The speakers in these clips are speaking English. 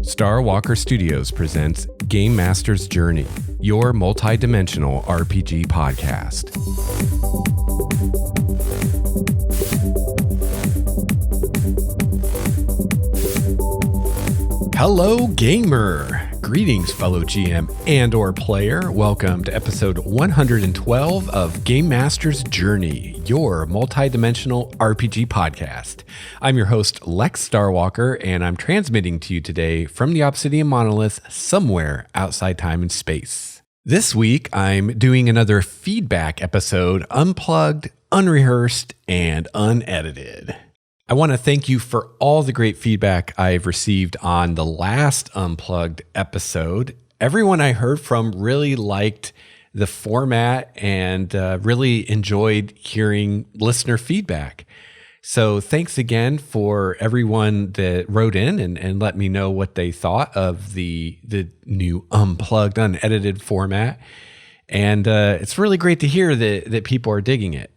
Star Walker Studios presents Game Master's Journey, your multi-dimensional RPG podcast. Hello, gamer! Greetings, fellow GM and/or player. Welcome to episode 112 of Game Master's Journey, your multi-dimensional RPG podcast. I'm your host, Lex Starwalker, and I'm transmitting to you today from the Obsidian Monolith somewhere outside time and space. This week, I'm doing another feedback episode, unplugged, unrehearsed, and unedited. I want to thank you for all the great feedback I've received on the last Unplugged episode. Everyone I heard from really liked the format and really enjoyed hearing listener feedback. So thanks again for everyone that wrote in and let me know what they thought of the new Unplugged, unedited format. And it's really great to hear that people are digging it.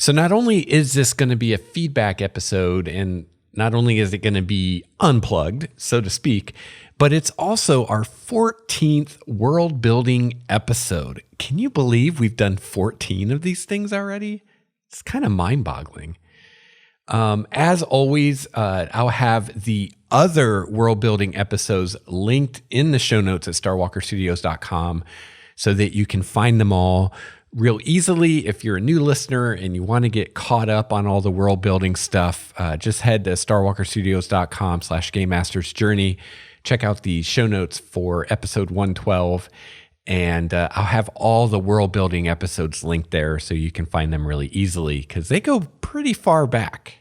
So not only is this going to be a feedback episode, and not only is it going to be unplugged, so to speak, but it's also our 14th world building episode. Can you believe we've done 14 of these things already? It's kind of mind-boggling. As always, I'll have the other world building episodes linked in the show notes at starwalkerstudios.com so that you can find them all real easily. If you're a new listener and you want to get caught up on all the world building stuff, just head to starwalkerstudios.com/Game Master's Journey. Check out the show notes for episode 112. And I'll have all the world building episodes linked there so you can find them really easily because they go pretty far back.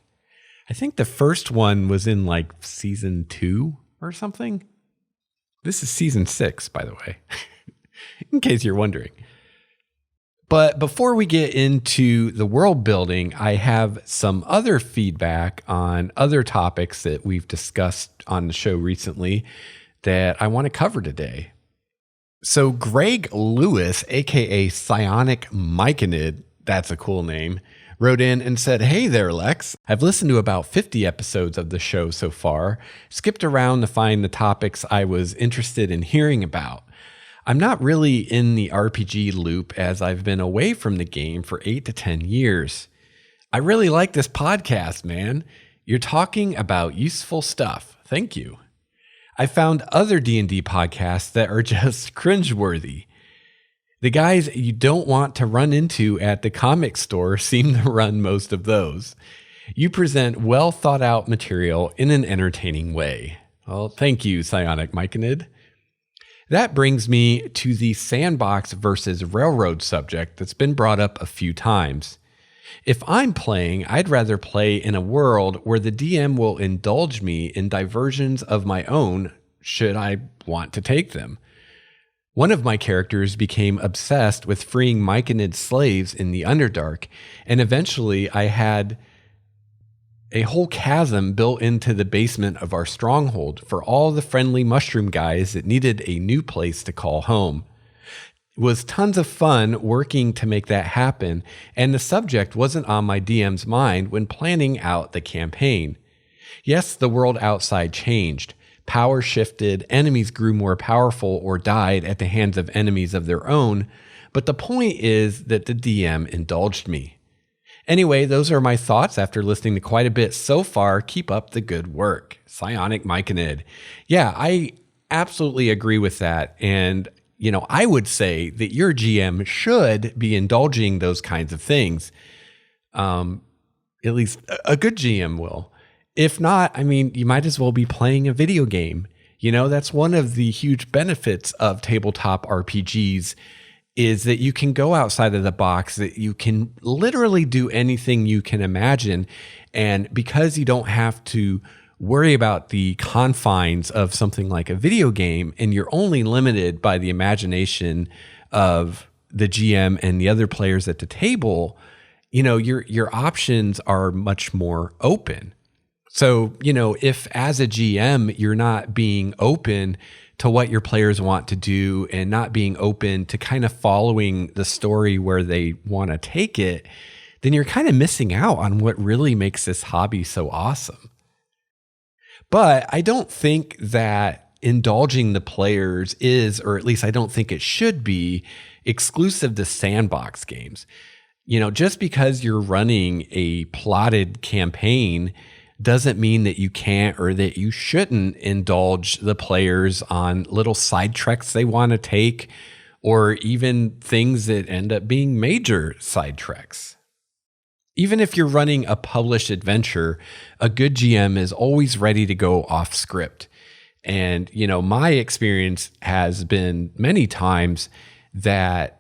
I think the first one was in like season 2 or something. This is season 6, by the way, in case you're wondering. But before we get into the world building, I have some other feedback on other topics that we've discussed on the show recently that I want to cover today. So Greg Lewis, aka Psionic Myconid, that's a cool name, wrote in and said, "Hey there, Lex. I've listened to about 50 episodes of the show so far, skipped around to find the topics I was interested in hearing about. I'm not really in the RPG loop as I've been away from the game for 8 to 10 years. I really like this podcast, man. You're talking about useful stuff. Thank you. I found other D&D podcasts that are just cringeworthy. The guys you don't want to run into at the comic store seem to run most of those. You present well thought out material in an entertaining way." Well, thank you, Psionic Myconid. That brings me to the sandbox versus railroad subject that's been brought up a few times. If I'm playing, I'd rather play in a world where the DM will indulge me in diversions of my own should I want to take them. One of my characters became obsessed with freeing Myconid slaves in the Underdark, and eventually I had a whole chasm built into the basement of our stronghold for all the friendly mushroom guys that needed a new place to call home. It was tons of fun working to make that happen, and the subject wasn't on my DM's mind when planning out the campaign. Yes, the world outside changed. Power shifted, enemies grew more powerful or died at the hands of enemies of their own, but the point is that the DM indulged me. Anyway, those are my thoughts after listening to quite a bit so far. Keep up the good work. Psionic Myconid. Yeah, I absolutely agree with that. And, I would say that your GM should be indulging those kinds of things. At least a good GM will. If not, you might as well be playing a video game. That's one of the huge benefits of tabletop RPGs is that you can go outside of the box, that you can literally do anything you can imagine. And because you don't have to worry about the confines of something like a video game, and you're only limited by the imagination of the GM and the other players at the table, your options are much more open. So, if as a GM, you're not being open to what your players want to do and not being open to kind of following the story where they want to take it, then you're kind of missing out on what really makes this hobby so awesome. But I don't think that indulging the players is, or at least I don't think it should be, exclusive to sandbox games. Just because you're running a plotted campaign doesn't mean that you can't or that you shouldn't indulge the players on little side treks they want to take, or even things that end up being major side treks. Even if you're running a published adventure, a good GM is always ready to go off script. And, my experience has been many times that,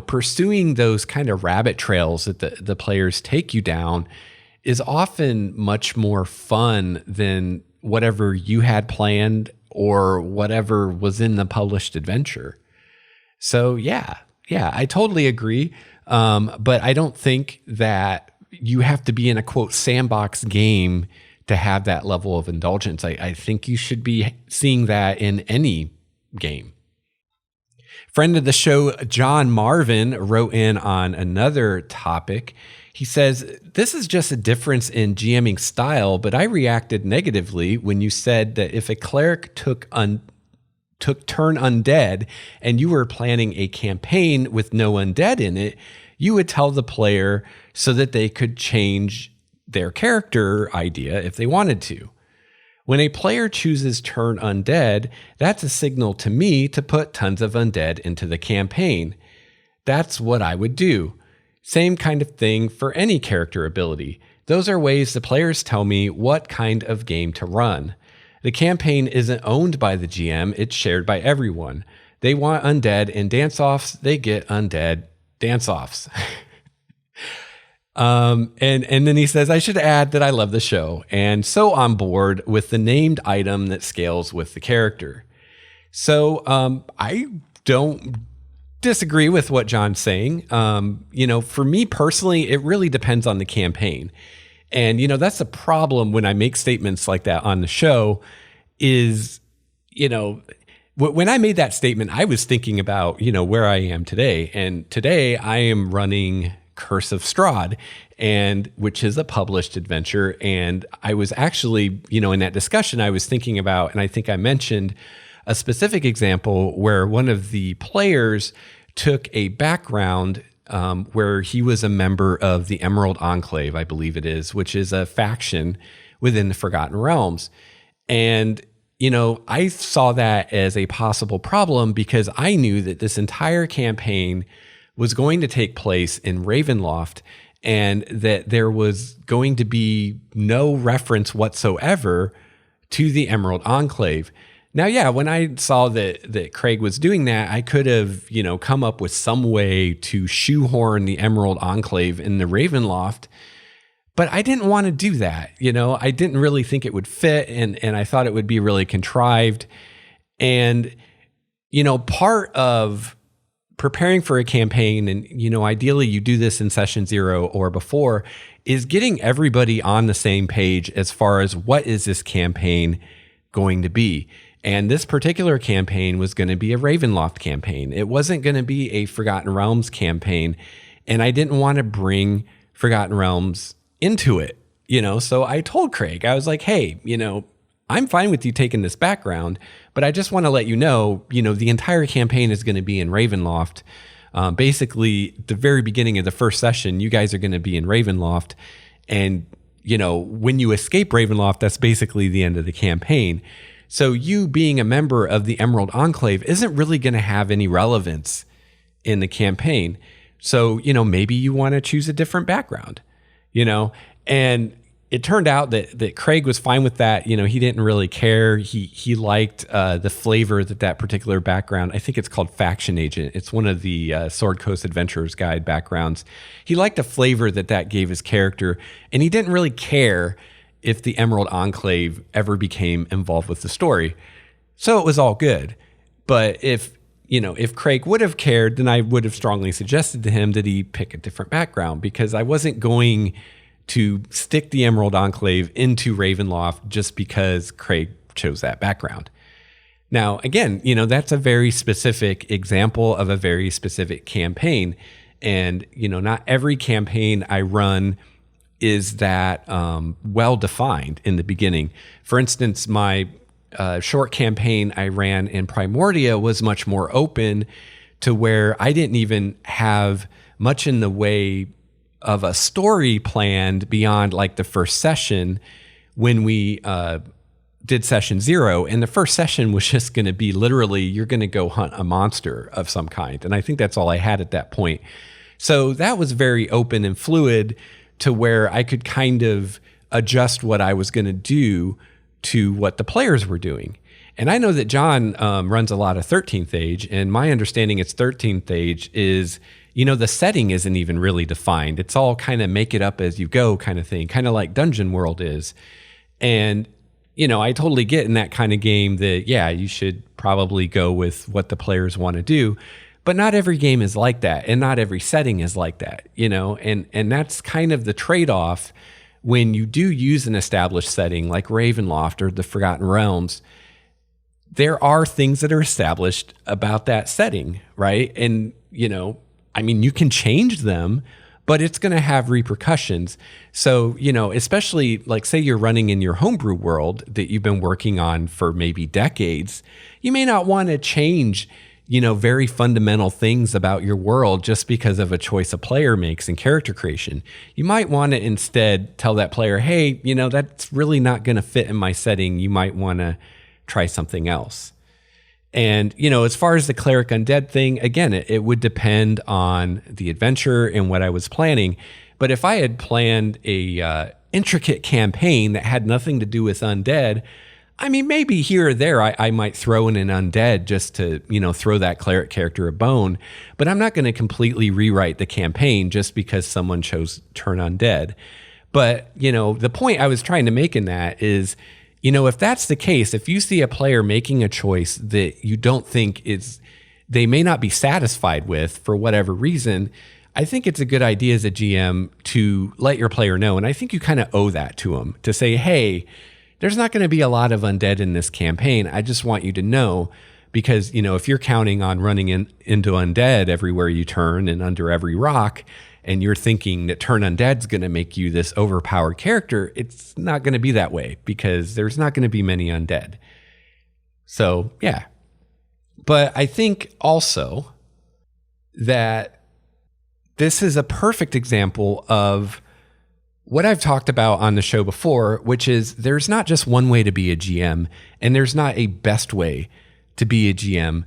pursuing those kind of rabbit trails that the players take you down is often much more fun than whatever you had planned or whatever was in the published adventure. So yeah, I totally agree. But I don't think that you have to be in a quote sandbox game to have that level of indulgence. I think you should be seeing that in any game. Friend of the show, John Marvin, wrote in on another topic. He says, this is just a difference in GMing style, but I reacted negatively when you said that if a cleric took turn undead and you were planning a campaign with no undead in it, you would tell the player so that they could change their character idea if they wanted to. When a player chooses turn undead, that's a signal to me to put tons of undead into the campaign. That's what I would do. Same kind of thing for any character ability. Those are ways the players tell me what kind of game to run. The campaign isn't owned by the GM, it's shared by everyone. They want undead in dance-offs, they get undead dance-offs. And then he says, I should add that I love the show and so on board with the named item that scales with the character. So I don't disagree with what John's saying. For me personally, it really depends on the campaign. And, that's a problem when I make statements like that on the show is, when I made that statement, I was thinking about, where I am today. And today I am running Curse of Strahd, which is a published adventure. And I was actually, in that discussion, I was thinking about, and I think I mentioned a specific example where one of the players took a background where he was a member of the Emerald Enclave, I believe it is, which is a faction within the Forgotten Realms. And, I saw that as a possible problem because I knew that this entire campaign was going to take place in Ravenloft and that there was going to be no reference whatsoever to the Emerald Enclave. Now, yeah, when I saw that Craig was doing that, I could have, come up with some way to shoehorn the Emerald Enclave in the Ravenloft, but I didn't want to do that. I didn't really think it would fit, and I thought it would be really contrived. And, part of preparing for a campaign, and, ideally you do this in session 0 or before, is getting everybody on the same page as far as what is this campaign going to be. And this particular campaign was going to be a Ravenloft campaign. It wasn't going to be a Forgotten Realms campaign. And I didn't want to bring Forgotten Realms into it, So I told Craig, I was like, hey, I'm fine with you taking this background, but I just want to let you know, the entire campaign is going to be in Ravenloft. Basically, the very beginning of the first session, you guys are going to be in Ravenloft. And, when you escape Ravenloft, that's basically the end of the campaign. So you being a member of the Emerald Enclave isn't really going to have any relevance in the campaign. So, maybe you want to choose a different background, and it turned out that Craig was fine with that. He didn't really care. He liked the flavor that particular background, I think it's called Faction Agent. It's one of the Sword Coast Adventurers Guide backgrounds. He liked the flavor that gave his character, and he didn't really care if the Emerald Enclave ever became involved with the story. So it was all good. But if Craig would have cared, then I would have strongly suggested to him that he pick a different background, because I wasn't going to stick the Emerald Enclave into Ravenloft just because Craig chose that background. Now, again, that's a very specific example of a very specific campaign. And, not every campaign I run is that well defined in the beginning. For instance, my short campaign I ran in Primordia was much more open to where I didn't even have much in the way of a story planned beyond like the first session when we did session 0. And the first session was just going to be literally, you're going to go hunt a monster of some kind. And I think that's all I had at that point. So that was very open and fluid to where I could kind of adjust what I was going to do to what the players were doing. And I know that John runs a lot of 13th Age, and my understanding it's 13th Age is, the setting isn't even really defined. It's all kind of make it up as you go kind of thing, kind of like Dungeon World is. And, I totally get in that kind of game that, yeah, you should probably go with what the players want to do. But not every game is like that, and not every setting is like that, and that's kind of the trade-off when you do use an established setting like Ravenloft or the Forgotten Realms. There are things that are established about that setting, right? And, you can change them, but it's going to have repercussions. So, especially like say you're running in your homebrew world that you've been working on for maybe decades, you may not want to change very fundamental things about your world just because of a choice a player makes in character creation. You might want to instead tell that player, hey, that's really not going to fit in my setting. You might want to try something else. And, as far as the cleric undead thing, again, it would depend on the adventure and what I was planning. But if I had planned a intricate campaign that had nothing to do with undead, maybe here or there I might throw in an undead just to, throw that cleric character a bone. But I'm not going to completely rewrite the campaign just because someone chose turn undead. But, the point I was trying to make in that is, if that's the case, if you see a player making a choice that you don't think they may not be satisfied with for whatever reason, I think it's a good idea as a GM to let your player know. And I think you kind of owe that to them to say, hey, there's not going to be a lot of undead in this campaign. I just want you to know because, if you're counting on running into undead everywhere you turn and under every rock, and you're thinking that turn undead's going to make you this overpowered character, it's not going to be that way because there's not going to be many undead. So, yeah. But I think also that this is a perfect example of what I've talked about on the show before, which is there's not just one way to be a GM, and there's not a best way to be a GM.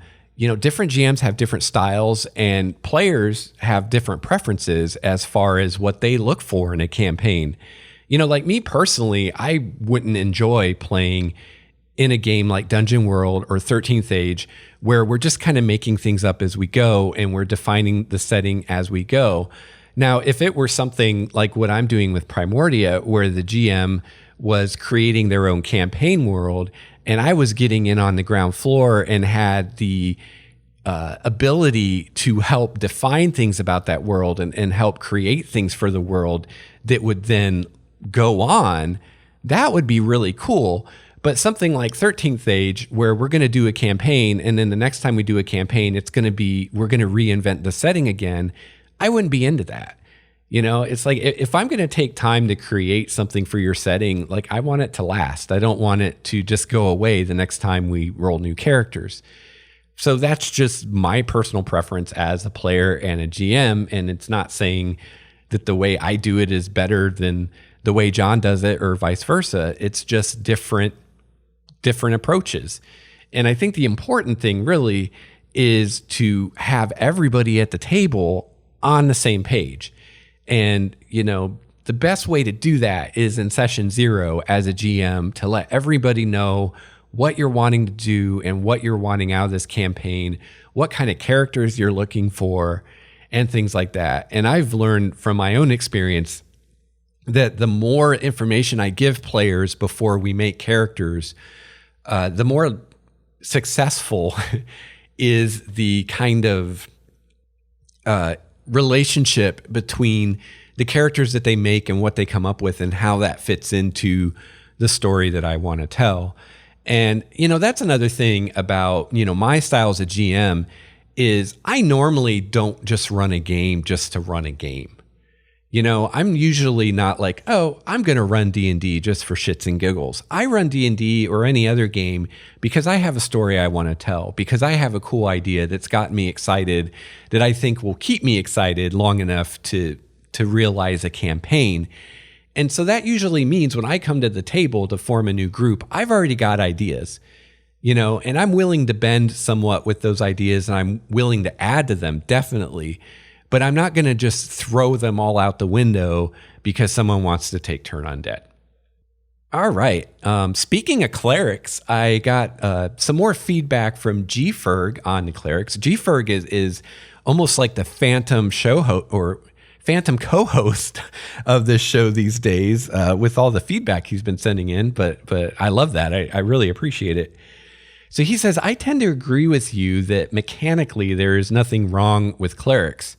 Different GMs have different styles, and players have different preferences as far as what they look for in a campaign. Like me personally, I wouldn't enjoy playing in a game like Dungeon World or 13th Age, where we're just kind of making things up as we go, and we're defining the setting as we go. Now, if it were something like what I'm doing with Primordia, where the GM was creating their own campaign world, and I was getting in on the ground floor and had the ability to help define things about that world and help create things for the world that would then go on, that would be really cool. But something like 13th Age, where we're going to do a campaign, and then the next time we do a campaign, we're going to reinvent the setting again, I wouldn't be into that. It's like if I'm going to take time to create something for your setting, like I want it to last. I don't want it to just go away the next time we roll new characters. So that's just my personal preference as a player and a GM. And it's not saying that the way I do it is better than the way John does it or vice versa. It's just different approaches. And I think the important thing really is to have everybody at the table on the same page. And, the best way to do that is in session 0 as a GM to let everybody know what you're wanting to do and what you're wanting out of this campaign, what kind of characters you're looking for, and things like that. And I've learned from my own experience that the more information I give players before we make characters, the more successful is the kind of relationship between the characters that they make and what they come up with and how that fits into the story that I want to tell. And, that's another thing about, my style as a GM is I normally don't just run a game just to run a game. I'm usually not like, oh, I'm going to run D&D just for shits and giggles. I run D&D or any other game because I have a story I want to tell, because I have a cool idea that's got me excited, that I think will keep me excited long enough to realize a campaign. And so that usually means when I come to the table to form a new group, I've already got ideas, and I'm willing to bend somewhat with those ideas, and I'm willing to add to them, definitely. But I'm not going to just throw them all out the window because someone wants to take turn on debt. All right. Speaking of clerics, I got some more feedback from G-Ferg on the clerics. G-Ferg is almost like the phantom phantom co-host of this show these days with all the feedback he's been sending in. But I love that. I really appreciate it. So he says, I tend to agree with you that mechanically there is nothing wrong with clerics.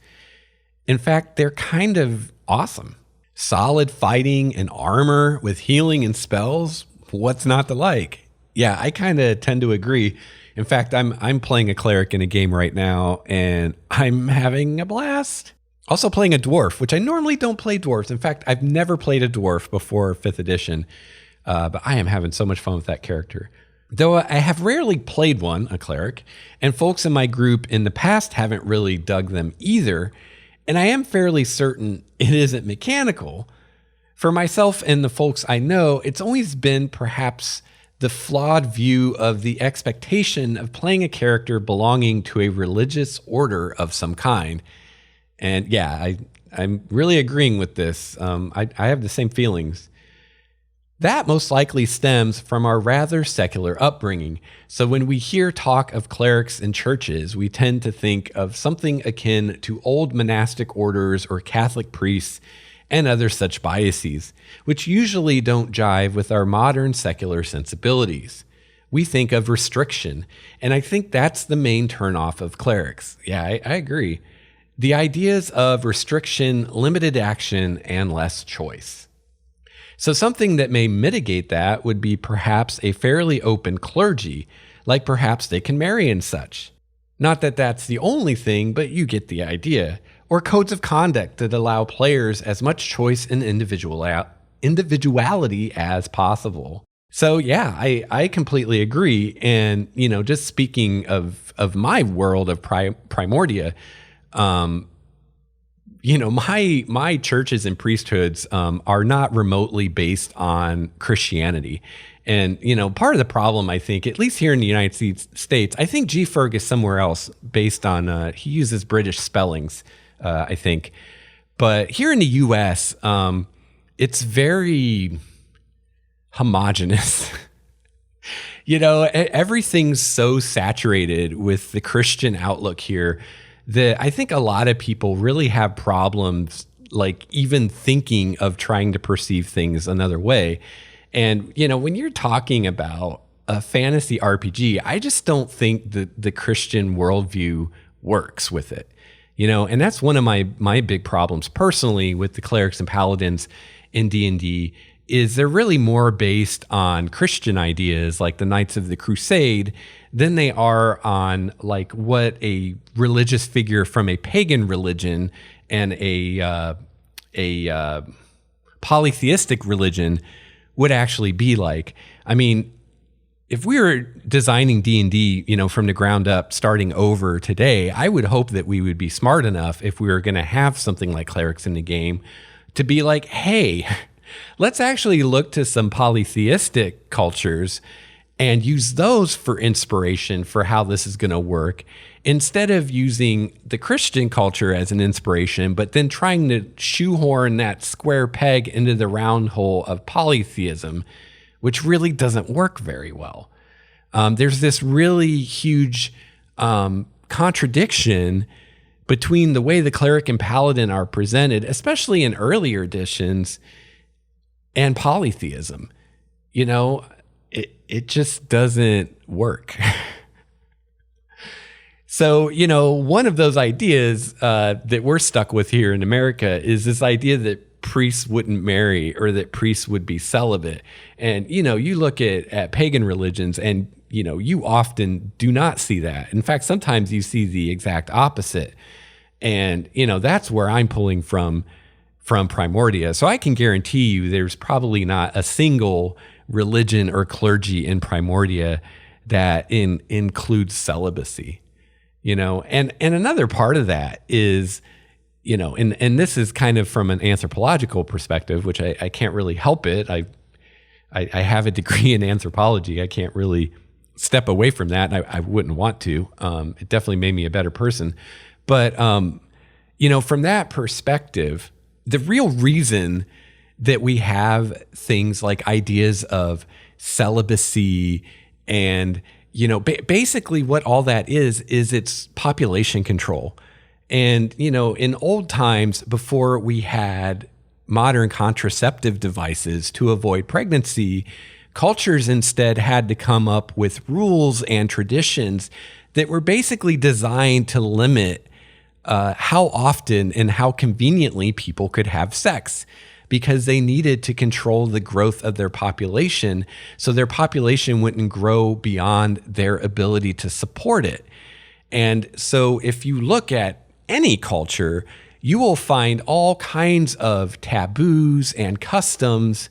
In fact, they're kind of awesome. Solid fighting and armor with healing and spells. What's not to like? Yeah, I kind of tend to agree. In fact, I'm playing a cleric in a game right now, and I'm having a blast. Also playing a dwarf, which I normally don't play dwarves. In fact, I've never played a dwarf before 5th edition, but I am having so much fun with that character. Though I have rarely played a cleric, and folks in my group in the past haven't really dug them either. And I am fairly certain it isn't mechanical. For myself and the folks I know, it's always been perhaps the flawed view of the expectation of playing a character belonging to a religious order of some kind. And yeah, I'm really agreeing with this. I have the same feelings. That most likely stems from our rather secular upbringing. So when we hear talk of clerics in churches, we tend to think of something akin to old monastic orders or Catholic priests and other such biases, which usually don't jive with our modern secular sensibilities. We think of restriction, and I think that's the main turnoff of clerics. Yeah, I agree. The ideas of restriction, limited action, and less choice. So something that may mitigate that would be perhaps a fairly open clergy, like perhaps they can marry and such. Not that that's the only thing, but you get the idea. Or codes of conduct that allow players as much choice and individuality as possible. So yeah, I completely agree. And, just speaking of my world of Primordia, my churches and priesthoods are not remotely based on Christianity. And, part of the problem, I think, at least here in the United States, I think G. Ferg is somewhere else based on, he uses British spellings, I think. But here in the U.S., it's very homogenous. Everything's so saturated with the Christian outlook here that I think a lot of people really have problems, like even thinking of trying to perceive things another way. And, when you're talking about a fantasy RPG, I just don't think that the Christian worldview works with it, and that's one of my big problems personally with the clerics and paladins in D&D is they're really more based on Christian ideas like the Knights of the Crusade than they are on like what a religious figure from a pagan religion and a polytheistic religion would actually be like. I mean, if we were designing D&D, from the ground up, starting over today, I would hope that we would be smart enough if we were going to have something like clerics in the game to be like, hey, let's actually look to some polytheistic cultures and use those for inspiration for how this is going to work, instead of using the Christian culture as an inspiration, but then trying to shoehorn that square peg into the round hole of polytheism, which really doesn't work very well. There's this really huge contradiction between the way the cleric and paladin are presented, especially in earlier editions, and polytheism. It just doesn't work. So, one of those ideas that we're stuck with here in America is this idea that priests wouldn't marry or that priests would be celibate. And, you look at pagan religions and, you often do not see that. In fact, sometimes you see the exact opposite. And, that's where I'm pulling from from Primordia. So I can guarantee you there's probably not a single religion or clergy in Primordia that includes celibacy, and another part of that is, and this is kind of from an anthropological perspective, which I can't really help it. I have a degree in anthropology. I can't really step away from that. And I wouldn't want to. It definitely made me a better person. But, from that perspective, the real reason that we have things like ideas of celibacy and, basically what all that is it's population control. And, in old times, before we had modern contraceptive devices to avoid pregnancy, cultures instead had to come up with rules and traditions that were basically designed to limit how often and how conveniently people could have sex, because they needed to control the growth of their population so their population wouldn't grow beyond their ability to support it. And so if you look at any culture, you will find all kinds of taboos and customs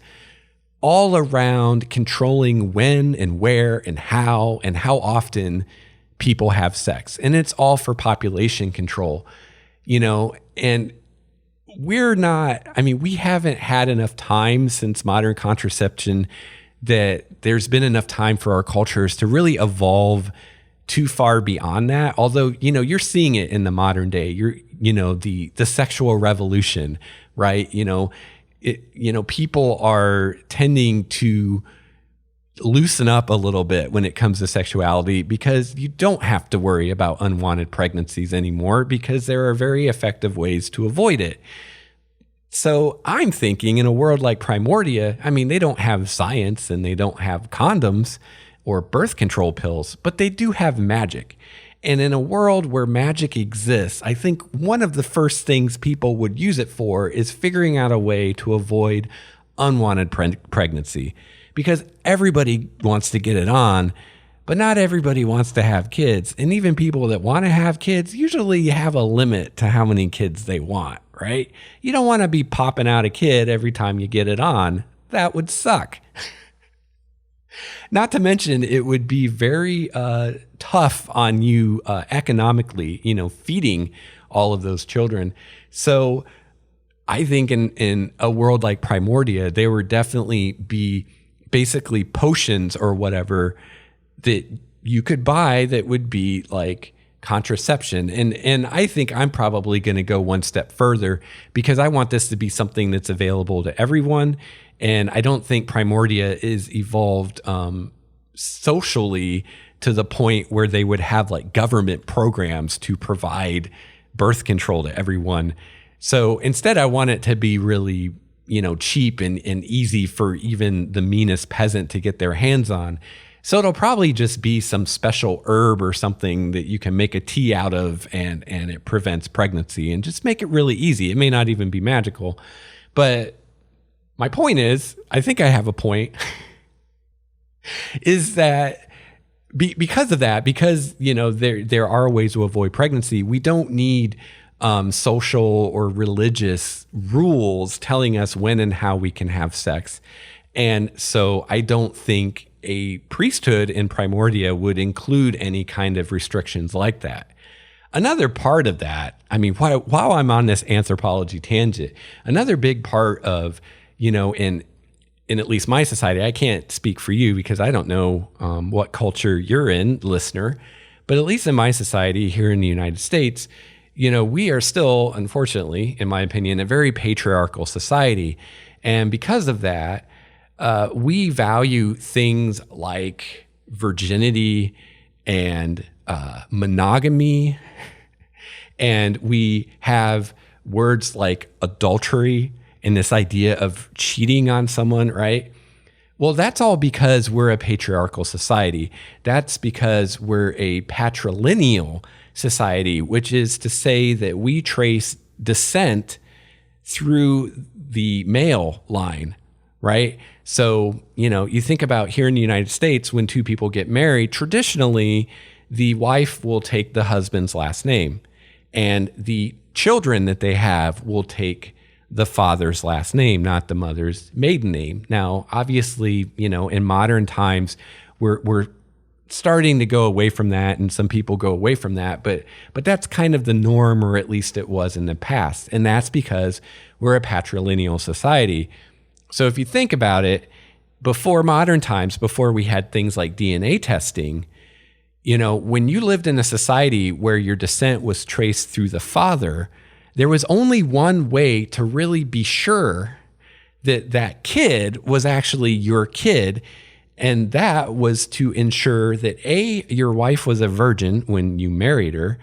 all around controlling when and where and how often people have sex. And it's all for population control, and we haven't had enough time since modern contraception that there's been enough time for our cultures to really evolve too far beyond that. Although, you're seeing it in the modern day. The sexual revolution, right? People are tending to loosen up a little bit when it comes to sexuality, because you don't have to worry about unwanted pregnancies anymore, because there are very effective ways to avoid it. So I'm thinking, in a world like Primordia, they don't have science and they don't have condoms or birth control pills, but they do have magic. And in a world where magic exists, I think one of the first things people would use it for is figuring out a way to avoid unwanted pregnancy. Because everybody wants to get it on, but not everybody wants to have kids. And even people that want to have kids usually have a limit to how many kids they want, right? You don't want to be popping out a kid every time you get it on. That would suck. Not to mention, it would be very tough on you economically, feeding all of those children. So I think in a world like Primordia, there would definitely be basically potions or whatever that you could buy that would be like contraception. And I think I'm probably going to go one step further, because I want this to be something that's available to everyone. And I don't think Primordia is evolved socially to the point where they would have like government programs to provide birth control to everyone. So instead, I want it to be really, cheap and easy for even the meanest peasant to get their hands on. So it'll probably just be some special herb or something that you can make a tea out of, and it prevents pregnancy, and just make it really easy. It may not even be magical, but my point is, I think I have a point, is that because of that, because, there are ways to avoid pregnancy, we don't need social or religious rules telling us when and how we can have sex. And so I don't think a priesthood in Primordia would include any kind of restrictions like that. Another part of that, while I'm on this anthropology tangent, another big part of, in at least my society, I can't speak for you because I don't know what culture you're in, listener, but at least in my society here in the United States, we are still, unfortunately, in my opinion, a very patriarchal society. And because of that, we value things like virginity and monogamy. And we have words like adultery and this idea of cheating on someone, right? Well, that's all because we're a patriarchal society. That's because we're a patrilineal society, which is to say that we trace descent through the male line, right? So, you think about here in the United States, when two people get married, traditionally, the wife will take the husband's last name, and the children that they have will take the father's last name, not the mother's maiden name. Now, obviously, in modern times, we're starting to go away from that, and some people go away from that, but that's kind of the norm, or at least it was in the past. And that's because we're a patrilineal society. So if you think about it, before modern times, before we had things like DNA testing, when you lived in a society where your descent was traced through the father, there was only one way to really be sure that that kid was actually your kid. And that was to ensure that A, your wife was a virgin when you married her,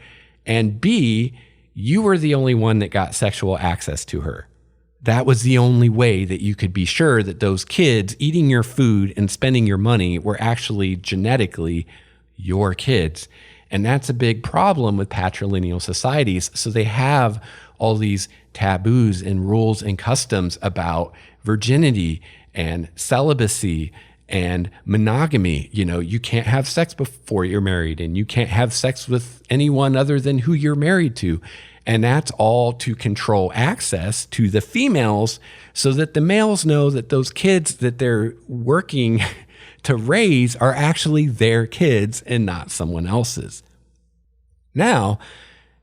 and B, you were the only one that got sexual access to her. That was the only way that you could be sure that those kids eating your food and spending your money were actually genetically your kids. And that's a big problem with patrilineal societies. So they have all these taboos and rules and customs about virginity and celibacy and monogamy. You can't have sex before you're married, and you can't have sex with anyone other than who you're married to. And that's all to control access to the females so that the males know that those kids that they're working to raise are actually their kids and not someone else's. Now,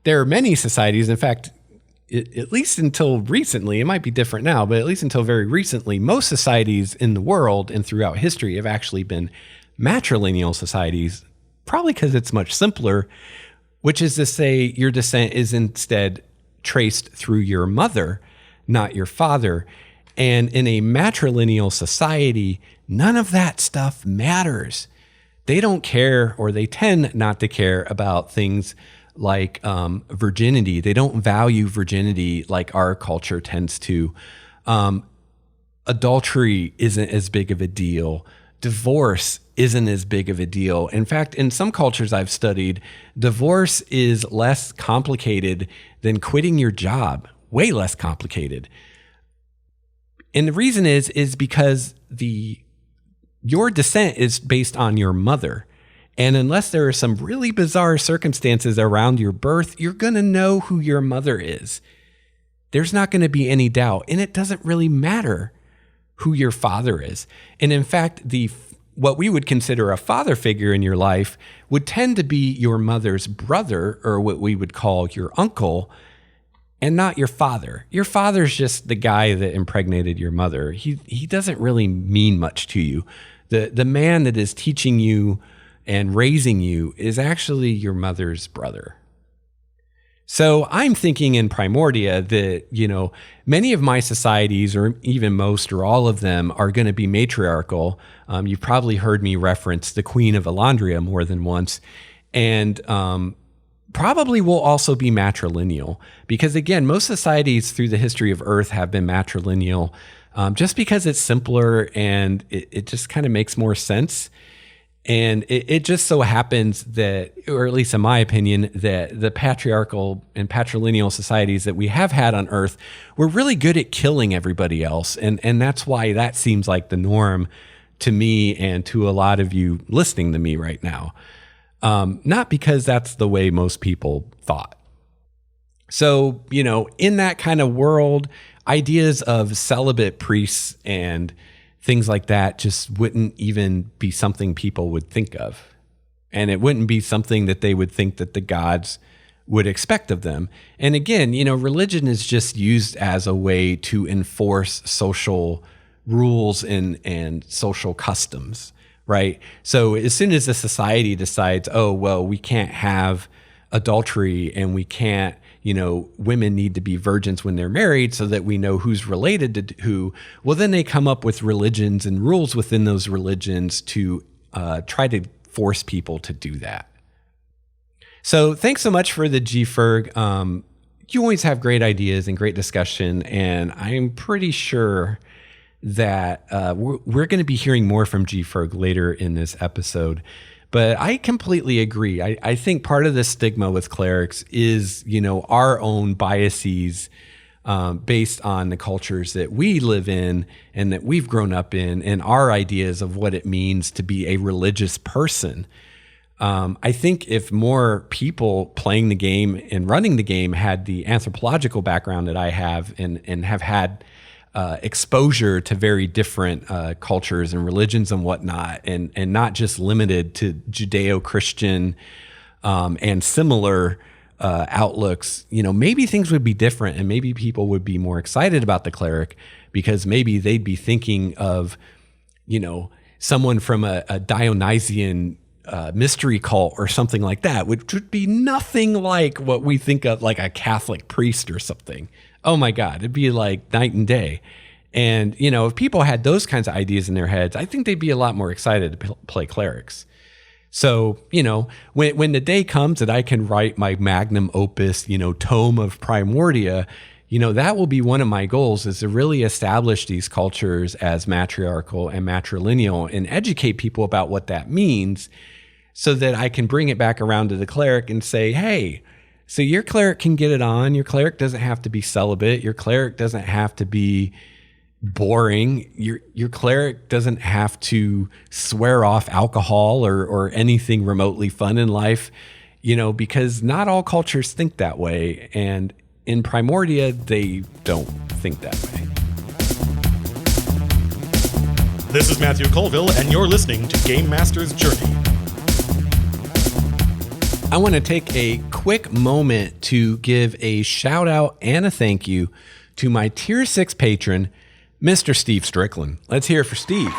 there are many societies, in fact, at least until recently, it might be different now, but at least until very recently, most societies in the world and throughout history have actually been matrilineal societies, probably because it's much simpler, which is to say your descent is instead traced through your mother, not your father. And in a matrilineal society, none of that stuff matters. They don't care, or they tend not to care about things like virginity. They don't value virginity like our culture tends to. Adultery isn't as big of a deal. Divorce isn't as big of a deal. In fact, in some cultures I've studied, divorce is less complicated than quitting your job, way less complicated. And the reason is because your descent is based on your mother. And unless there are some really bizarre circumstances around your birth, you're going to know who your mother is. There's not going to be any doubt. And it doesn't really matter who your father is. And in fact, what we would consider a father figure in your life would tend to be your mother's brother, or what we would call your uncle, and not your father. Your father's just the guy that impregnated your mother. He doesn't really mean much to you. The man that is teaching you and raising you is actually your mother's brother. So I'm thinking in Primordia that, many of my societies, or even most or all of them, are going to be matriarchal. You've probably heard me reference the Queen of Elandria more than once. And probably will also be matrilineal, because again, most societies through the history of Earth have been matrilineal, just because it's simpler and it just kind of makes more sense. And it just so happens that, or at least in my opinion, that the patriarchal and patrilineal societies that we have had on Earth were really good at killing everybody else. And that's why that seems like the norm to me and to a lot of you listening to me right now. Not because that's the way most people thought. So, in that kind of world, ideas of celibate priests and things like that just wouldn't even be something people would think of. And it wouldn't be something that they would think that the gods would expect of them. And again, religion is just used as a way to enforce social rules and social customs, right? So as soon as a society decides, oh, well, we can't have adultery and we can't, women need to be virgins when they're married so that we know who's related to who. Well, then they come up with religions and rules within those religions to try to force people to do that. So thanks so much for the GFerg. You always have great ideas and great discussion, and I'm pretty sure that we're going to be hearing more from GFerg later in this episode. But I completely agree. I think part of the stigma with clerics is, our own biases based on the cultures that we live in and that we've grown up in, and our ideas of what it means to be a religious person. I think if more people playing the game and running the game had the anthropological background that I have and have had exposure to very different cultures and religions and whatnot, and not just limited to Judeo-Christian and similar outlooks, maybe things would be different, and maybe people would be more excited about the cleric because maybe they'd be thinking of, someone from a Dionysian mystery cult or something like that, which would be nothing like what we think of, like a Catholic priest or something. Oh my God, it'd be like night and day. And, if people had those kinds of ideas in their heads, I think they'd be a lot more excited to play clerics. So, when the day comes that I can write my magnum opus, tome of Primordia, that will be one of my goals, is to really establish these cultures as matriarchal and matrilineal and educate people about what that means, so that I can bring it back around to the cleric and say, hey, so your cleric can get it on. Your cleric doesn't have to be celibate. Your cleric doesn't have to be boring. Your cleric doesn't have to swear off alcohol or anything remotely fun in life, because not all cultures think that way. And in Primordia, they don't think that way. This is Matthew Colville, and you're listening to Game Master's Journey. I want to take a quick moment to give a shout out and a thank you to my Tier 6 patron, Mr. Steve Strickland. Let's hear it for Steve.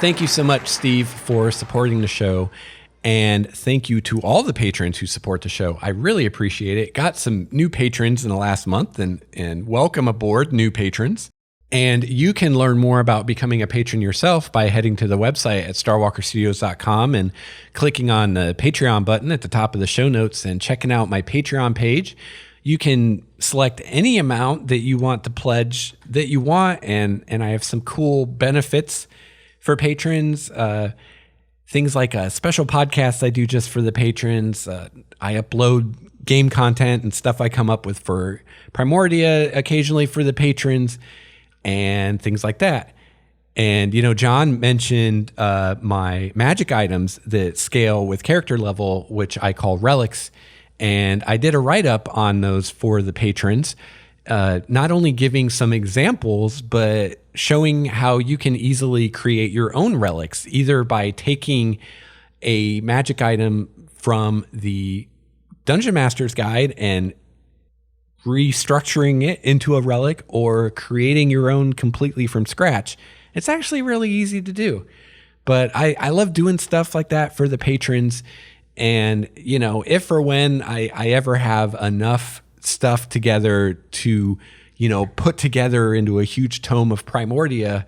Thank you so much, Steve, for supporting the show. And thank you to all the patrons who support the show. I really appreciate it. Got some new patrons in the last month, and welcome aboard, new patrons. And you can learn more about becoming a patron yourself by heading to the website at starwalkerstudios.com and clicking on the Patreon button at the top of the show notes and checking out my Patreon page. You can select any amount that you want to pledge that you want, and I have some cool benefits for patrons. Things like a special podcast I do just for the patrons. I upload game content and stuff I come up with for Primordia occasionally for the patrons, and things like that. And, John mentioned my magic items that scale with character level, which I call relics. And I did a write-up on those for the patrons, not only giving some examples, but showing how you can easily create your own relics, either by taking a magic item from the Dungeon Master's Guide and restructuring it into a relic, or creating your own completely from scratch. It's actually really easy to do. But I love doing stuff like that for the patrons. And, if or when I ever have enough stuff together to, put together into a huge tome of Primordia,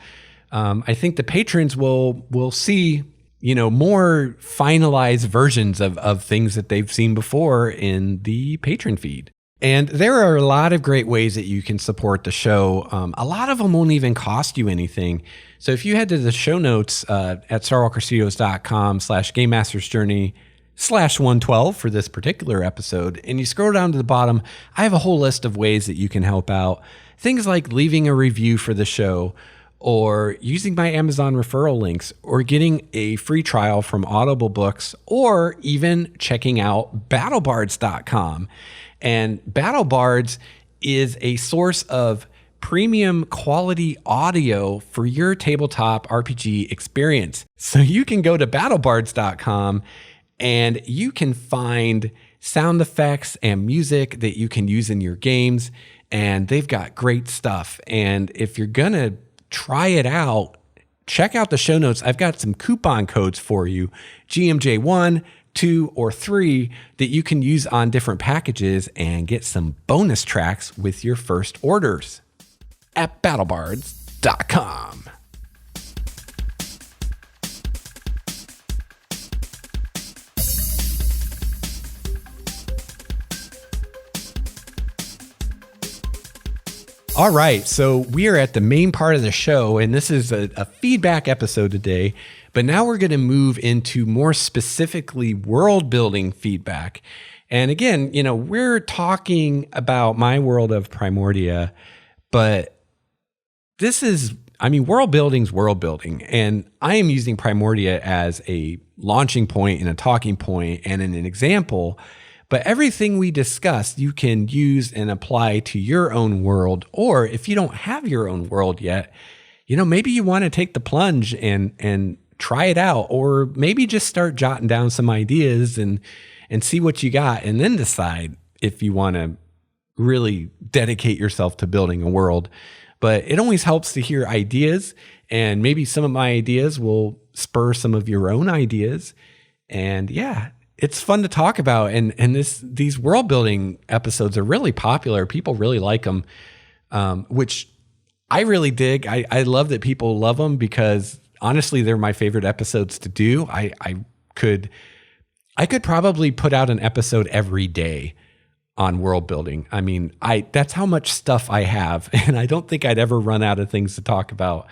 I think the patrons will see, more finalized versions of things that they've seen before in the patron feed. And there are a lot of great ways that you can support the show. A lot of them won't even cost you anything. So if you head to the show notes at starwalkerstudios.com/Game Master's Journey /112 for this particular episode, and you scroll down to the bottom, I have a whole list of ways that you can help out. Things like leaving a review for the show, or using my Amazon referral links, or getting a free trial from Audible Books, or even checking out battlebards.com. And BattleBards is a source of premium quality audio for your tabletop RPG experience. So you can go to battlebards.com and you can find sound effects and music that you can use in your games. And they've got great stuff. And if you're going to try it out, check out the show notes. I've got some coupon codes for you, GMJ1, 2, or 3, that you can use on different packages and get some bonus tracks with your first orders at battlebards.com. All right, so we are at the main part of the show, and this is a feedback episode today, but now we're going to move into more specifically world building feedback. And again, we're talking about my world of Primordia, but world building's world building, and I am using Primordia as a launching point and a talking point and an example. But everything we discussed, you can use and apply to your own world. Or if you don't have your own world yet, maybe you want to take the plunge and try it out, or maybe just start jotting down some ideas and see what you got, and then decide if you want to really dedicate yourself to building a world. But it always helps to hear ideas, and maybe some of my ideas will spur some of your own ideas. And yeah, it's fun to talk about. And these world building episodes are really popular. People really like them, which I really dig. I love that people love them, because honestly, they're my favorite episodes to do. I could probably put out an episode every day on world building. I mean, that's how much stuff I have, and I don't think I'd ever run out of things to talk about.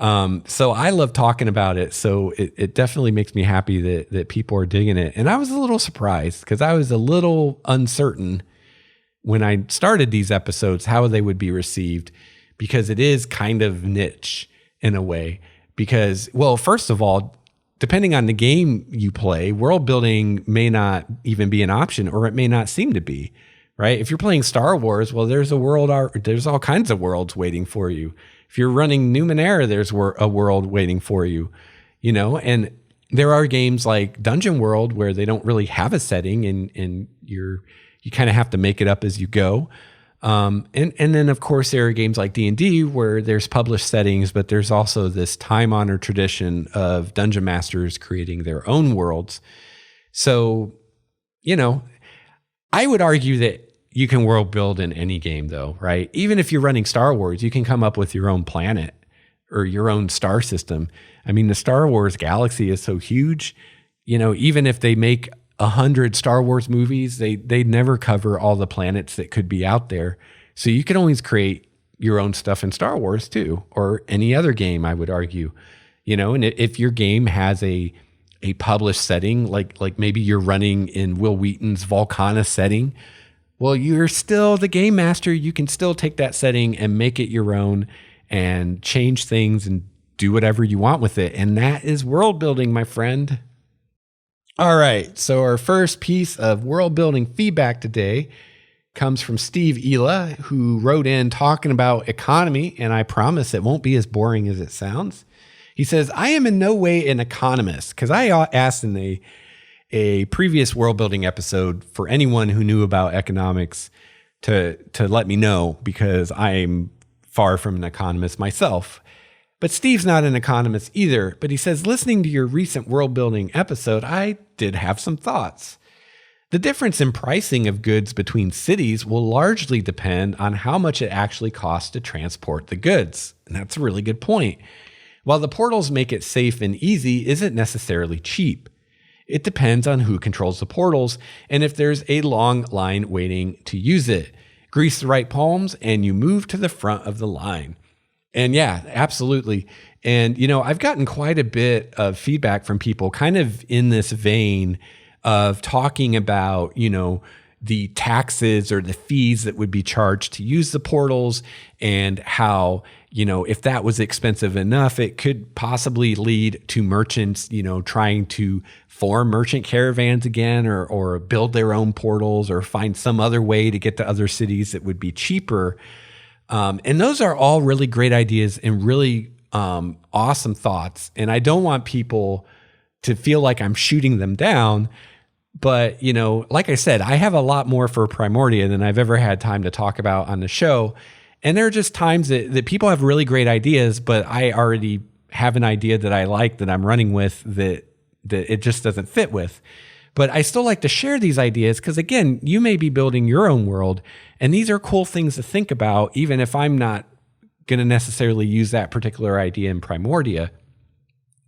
So I love talking about it. So it definitely makes me happy that people are digging it. And I was a little surprised, because I was a little uncertain when I started these episodes how they would be received, because it is kind of niche in a way. Because, well, first of all, depending on the game you play, world building may not even be an option, or it may not seem to be, right? If you're playing Star Wars, well, there's all kinds of worlds waiting for you. If you're running Numenera, there's a world waiting for you, and there are games like Dungeon World where they don't really have a setting, and you kind of have to make it up as you go. And then of course there are games like D&D where there's published settings, but there's also this time-honored tradition of dungeon masters creating their own worlds. So, I would argue that you can world build in any game though, right? Even if you're running Star Wars, you can come up with your own planet or your own star system. I mean, the Star Wars galaxy is so huge, even if they make 100 Star Wars movies, they never cover all the planets that could be out there. So you can always create your own stuff in Star Wars too, or any other game, I would argue. And if your game has a published setting, like maybe you're running in Will Wheaton's Volcana setting, well, you're still the game master. You can still take that setting and make it your own and change things and do whatever you want with it. And that is world building, my friend. All right, so our first piece of world building feedback today comes from Steve Ela, who wrote in talking about economy, and I promise it won't be as boring as it sounds. He says, I am in no way an economist, because I asked in a previous world building episode for anyone who knew about economics to let me know, because I'm far from an economist myself. But Steve's not an economist either, but he says, listening to your recent world building episode, I did have some thoughts. The difference in pricing of goods between cities will largely depend on how much it actually costs to transport the goods. And that's a really good point. While the portals make it safe and easy, isn't necessarily cheap. It depends on who controls the portals and if there's a long line waiting to use it. Grease the right palms and you move to the front of the line. And yeah, absolutely. And, I've gotten quite a bit of feedback from people kind of in this vein of talking about, the taxes or the fees that would be charged to use the portals, and how, if that was expensive enough, it could possibly lead to merchants, trying to form merchant caravans again, or build their own portals, or find some other way to get to other cities that would be cheaper. And those are all really great ideas and really awesome thoughts. And I don't want people to feel like I'm shooting them down. But, like I said, I have a lot more for Primordia than I've ever had time to talk about on the show. And there are just times that people have really great ideas, but I already have an idea that I like, that I'm running with, that it just doesn't fit with. But I still like to share these ideas because, again, you may be building your own world, and these are cool things to think about, even if I'm not going to necessarily use that particular idea in Primordia.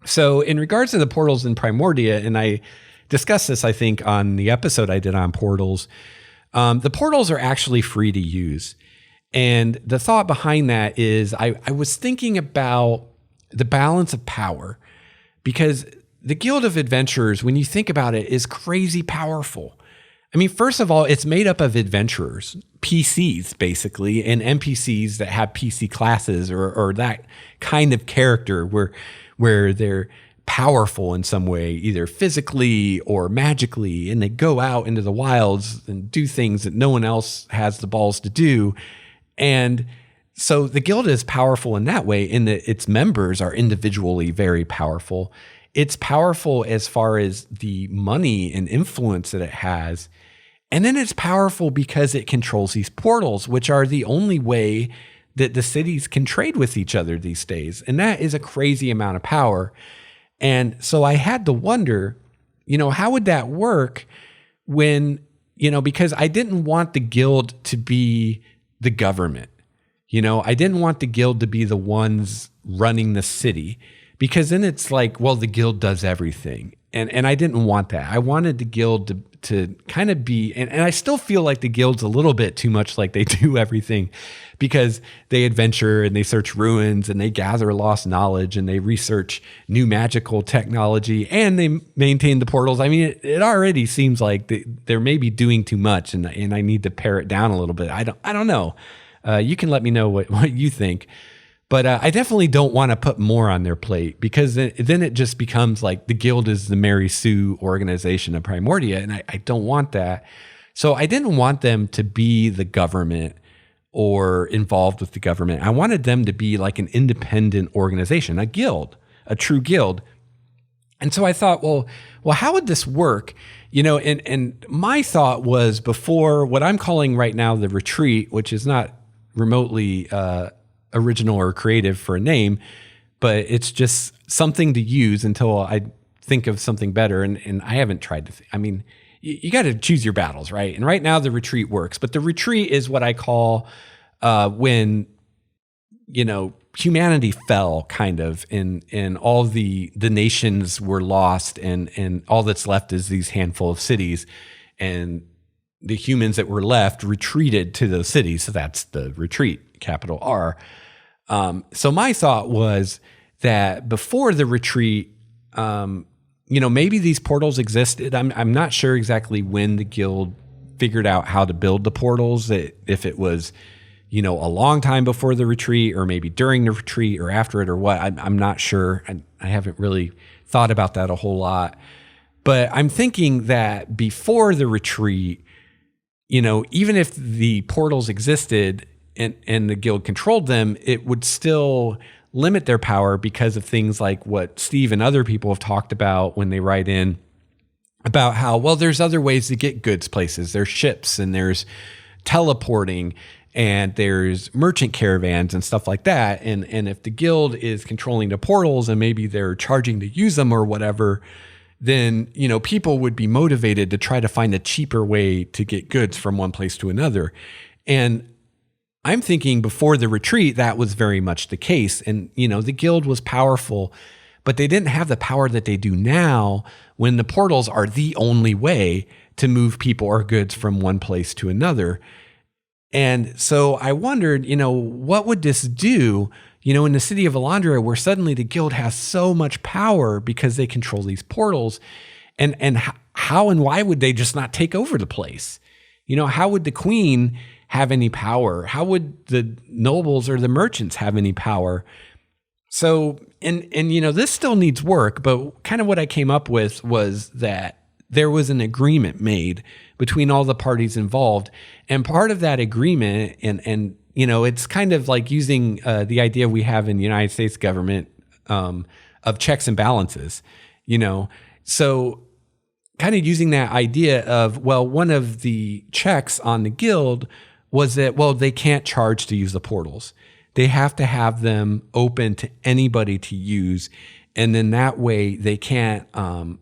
So in regards to the portals in Primordia, and I discussed this, I think, on the episode I did on portals, the portals are actually free to use. And the thought behind that is I was thinking about the balance of power, because the Guild of Adventurers, when you think about it, is crazy powerful. I mean, first of all, it's made up of adventurers, PCs basically, and NPCs that have PC classes or that kind of character where they're powerful in some way, either physically or magically, and they go out into the wilds and do things that no one else has the balls to do. And so the guild is powerful in that way, in that its members are individually very powerful. It's powerful as far as the money and influence that it has. And then it's powerful because it controls these portals, which are the only way that the cities can trade with each other these days. And that is a crazy amount of power. And so I had to wonder, how would that work when, because I didn't want the guild to be the government. I didn't want the guild to be the ones running the city, because then it's like, well, the guild does everything. And I didn't want that. I wanted the guild to kind of be, and I still feel like the guild's a little bit too much like they do everything, because they adventure and they search ruins and they gather lost knowledge and they research new magical technology and they maintain the portals. I mean, it already seems like they're maybe doing too much, and I need to pare it down a little bit. I don't know. You can let me know what you think. But I definitely don't want to put more on their plate, because then it just becomes like the guild is the Mary Sue organization of Primordia, and I don't want that. So I didn't want them to be the government or involved with the government. I wanted them to be like an independent organization, a guild, a true guild. And so I thought, well, how would this work? And my thought was, before what I'm calling right now the retreat, which is not remotely original or creative for a name, but it's just something to use until I think of something better. And I haven't tried to, you got to choose your battles, right? And right now the retreat works, but the retreat is what I call when, humanity fell kind of, and all the nations were lost, and all that's left is these handful of cities, and the humans that were left retreated to those cities. So that's the retreat, capital R. So my thought was that before the retreat, maybe these portals existed. I'm not sure exactly when the guild figured out how to build the portals, if it was, a long time before the retreat, or maybe during the retreat or after it, or what. I'm not sure. I haven't really thought about that a whole lot. But I'm thinking that before the retreat, even if the portals existed and the guild controlled them, it would still limit their power because of things like what Steve and other people have talked about when they write in about how, well, there's other ways to get goods places. There's ships, and there's teleporting, and there's merchant caravans and stuff like that. And if the guild is controlling the portals and maybe they're charging to use them or whatever, then, people would be motivated to try to find a cheaper way to get goods from one place to another. And I'm thinking before the retreat, that was very much the case. And, the guild was powerful, but they didn't have the power that they do now, when the portals are the only way to move people or goods from one place to another. And so I wondered, what would this do, in the city of Elandria, where suddenly the guild has so much power because they control these portals, and how and why would they just not take over the place? How would the queen have any power? How would the nobles or the merchants have any power? So, and this still needs work, but kind of what I came up with was that there was an agreement made between all the parties involved. And part of that agreement, and it's kind of like using the idea we have in the United States government of checks and balances, So kind of using that idea of, well, one of the checks on the guild was that, well, they can't charge to use the portals. They have to have them open to anybody to use. And then that way they can't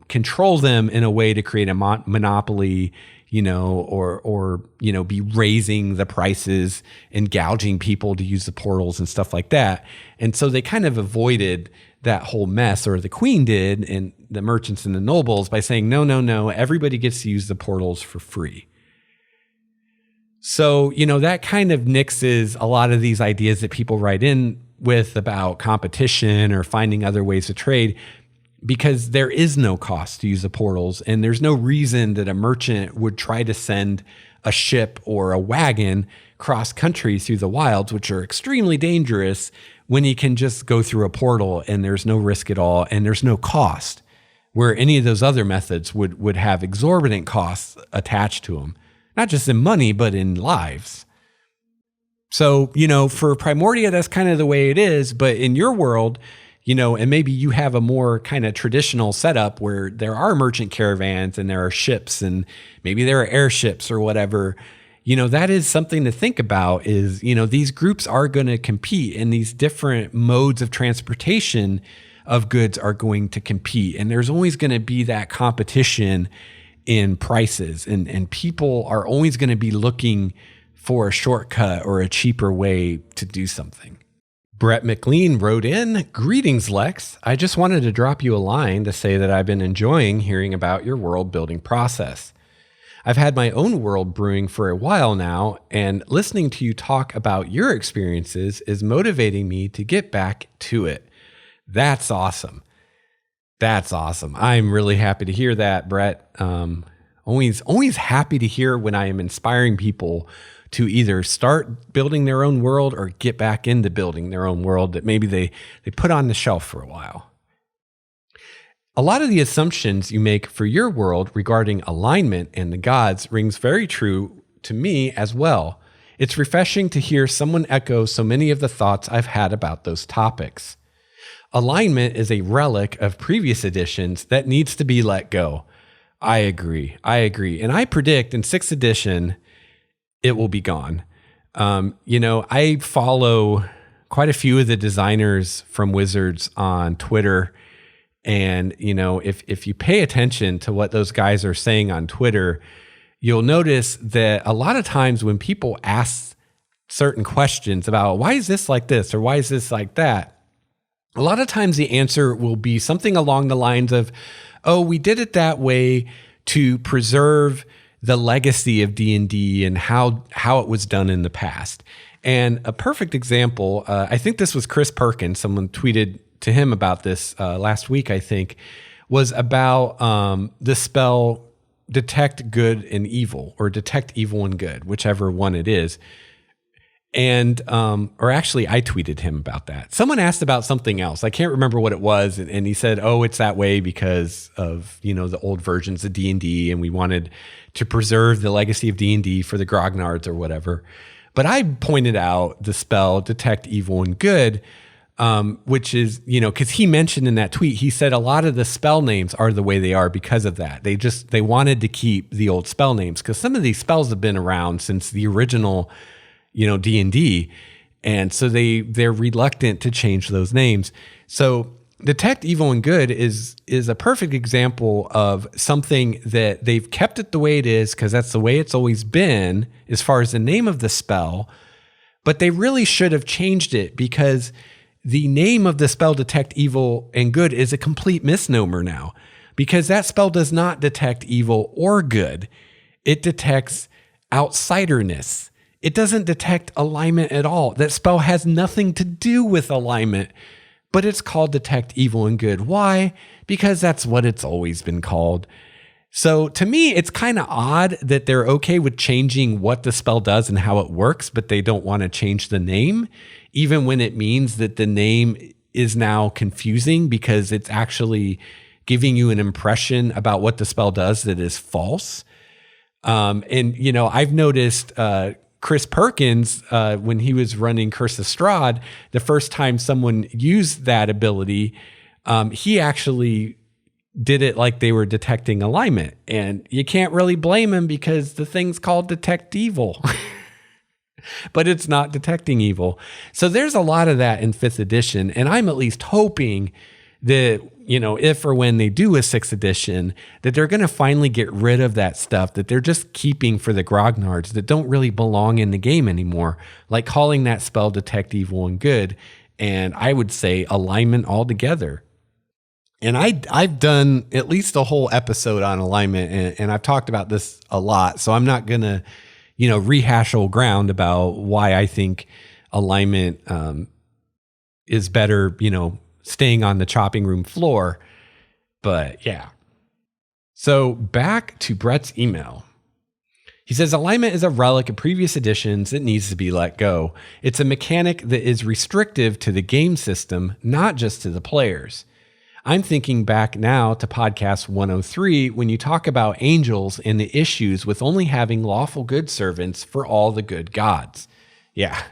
control them in a way to create a monopoly, or be raising the prices and gouging people to use the portals and stuff like that. And so they kind of avoided that whole mess, or the queen did, and the merchants and the nobles, by saying, no, everybody gets to use the portals for free. So, that kind of nixes a lot of these ideas that people write in with about competition or finding other ways to trade. because there is no cost to use the portals, and there's no reason that a merchant would try to send a ship or a wagon cross country through the wilds, which are extremely dangerous, when he can just go through a portal and there's no risk at all and there's no cost, where any of those other methods would have exorbitant costs attached to them, not just in money, but in lives. So, for Primordia, that's kind of the way it is. But in your world, and maybe you have a more kind of traditional setup where there are merchant caravans and there are ships and maybe there are airships or whatever, that is something to think about is, these groups are going to compete, and these different modes of transportation of goods are going to compete. And there's always going to be that competition in prices, and people are always going to be looking for a shortcut or a cheaper way to do something. Brett McLean wrote in, "Greetings, Lex. I just wanted to drop you a line to say that I've been enjoying hearing about your world building process. I've had my own world brewing for a while now, and listening to you talk about your experiences is motivating me to get back to it." That's awesome. That's awesome. I'm really happy to hear that, Brett. Always happy to hear when I am inspiring people to either start building their own world or get back into building their own world that maybe they put on the shelf for a while. A lot of the assumptions you make for your world regarding alignment and the gods rings very true to me as well. It's refreshing to hear someone echo so many of the thoughts I've had about those topics. Alignment is a relic of previous editions that needs to be let go. I agree. And I predict in 6th edition, it will be gone. I follow quite a few of the designers from Wizards on Twitter. And, if you pay attention to what those guys are saying on Twitter, you'll notice that a lot of times when people ask certain questions about why is this like this or why is this like that, a lot of times the answer will be something along the lines of, oh, we did it that way to preserve the legacy of D&D and how it was done in the past. And a perfect example, I think this was Chris Perkins, someone tweeted to him about this last week, I think, was about the spell Detect Good and Evil, or Detect Evil and Good, whichever one it is. And, or actually I tweeted him about that. Someone asked about something else. I can't remember what it was. And he said, oh, it's that way because of, the old versions of D&D, and we wanted to preserve the legacy of D&D for the grognards or whatever. But I pointed out the spell Detect Evil and Good, which is, because he mentioned in that tweet, he said a lot of the spell names are the way they are because of that. They wanted to keep the old spell names because some of these spells have been around since the original D&D. And so they're reluctant to change those names. So Detect Evil and Good is a perfect example of something that they've kept it the way it is because that's the way it's always been as far as the name of the spell, but they really should have changed it because the name of the spell Detect Evil and Good is a complete misnomer now, because that spell does not detect evil or good. It detects outsiderness. It doesn't detect alignment at all. That spell has nothing to do with alignment, but it's called Detect Evil and Good. Why? Because that's what it's always been called. So to me, it's kind of odd that they're okay with changing what the spell does and how it works, but they don't want to change the name, even when it means that the name is now confusing because it's actually giving you an impression about what the spell does that is false. I've noticed Chris Perkins, when he was running Curse of Strahd, the first time someone used that ability, he actually did it like they were detecting alignment. And you can't really blame him because the thing's called Detect Evil. But it's not detecting evil. So there's a lot of that in 5th edition. And I'm at least hoping that, if or when they do a 6th edition, that they're going to finally get rid of that stuff that they're just keeping for the grognards that don't really belong in the game anymore, like calling that spell Detect Evil and Good. And I would say alignment altogether. And I've done at least a whole episode on alignment, and I've talked about this a lot. So I'm not going to, rehash old ground about why I think alignment is better, staying on the chopping room floor. But yeah. So back to Brett's email. He says, alignment is a relic of previous editions that needs to be let go. It's a mechanic that is restrictive to the game system, not just to the players. I'm thinking back now to podcast 103 when you talk about angels and the issues with only having lawful good servants for all the good gods. Yeah.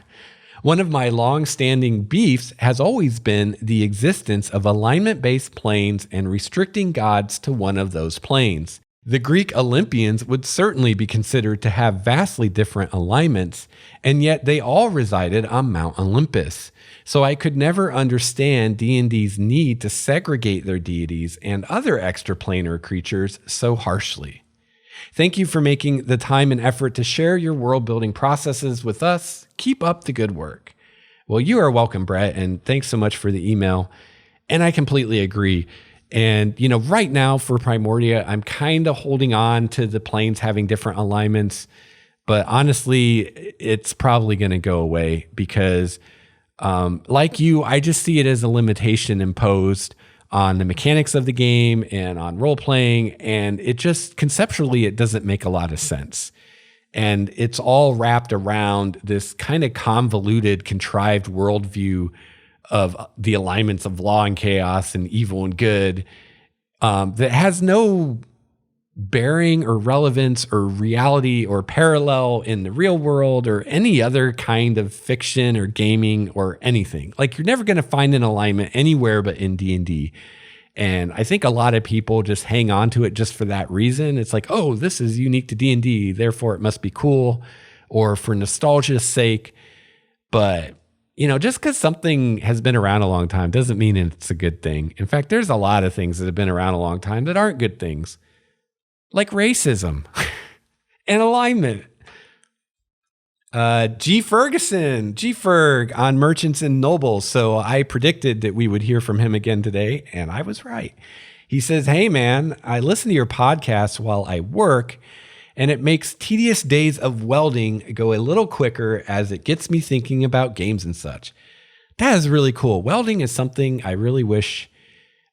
One of my long-standing beefs has always been the existence of alignment-based planes and restricting gods to one of those planes. The Greek Olympians would certainly be considered to have vastly different alignments, and yet they all resided on Mount Olympus. So I could never understand D&D's need to segregate their deities and other extraplanar creatures so harshly. Thank you for making the time and effort to share your world building processes with us. Keep up the good work. Well, you are welcome, Brett, and thanks so much for the email. And I completely agree. And, right now for Primordia, I'm kind of holding on to the planes having different alignments, but honestly, it's probably going to go away because, like you, I just see it as a limitation imposed on the mechanics of the game and on role playing. And it just conceptually, it doesn't make a lot of sense. And it's all wrapped around this kind of convoluted, contrived worldview of the alignments of law and chaos and evil and good that has no bearing or relevance or reality or parallel in the real world or any other kind of fiction or gaming or anything. Like, you're never going to find an alignment anywhere but in D&D. And I think a lot of people just hang on to it just for that reason. It's like, oh, this is unique to D&D, therefore it must be cool, or for nostalgia's sake. But just because something has been around a long time doesn't mean it's a good thing. In fact, there's a lot of things that have been around a long time that aren't good things, like racism and alignment. G. Ferg on merchants and nobles. So I predicted that we would hear from him again today, and I was right. He says, hey man, I listen to your podcast while I work, and it makes tedious days of welding go a little quicker as it gets me thinking about games and such. That is really cool. Welding is something I really wish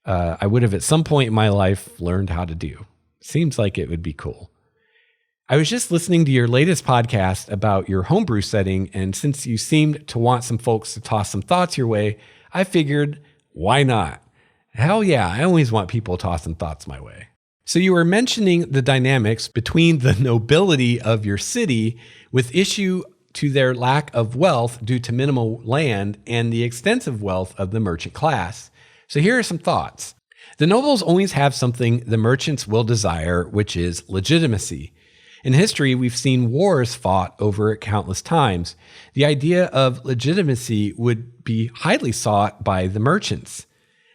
I would have at some point in my life learned how to do. Seems like it would be cool. I was just listening to your latest podcast about your homebrew setting, and since you seemed to want some folks to toss some thoughts your way, I figured, why not? Hell yeah, I always want people tossing thoughts my way. So you were mentioning the dynamics between the nobility of your city with issue to their lack of wealth due to minimal land and the extensive wealth of the merchant class. So here are some thoughts. The nobles always have something the merchants will desire, which is legitimacy. In history, we've seen wars fought over it countless times. The idea of legitimacy would be highly sought by the merchants.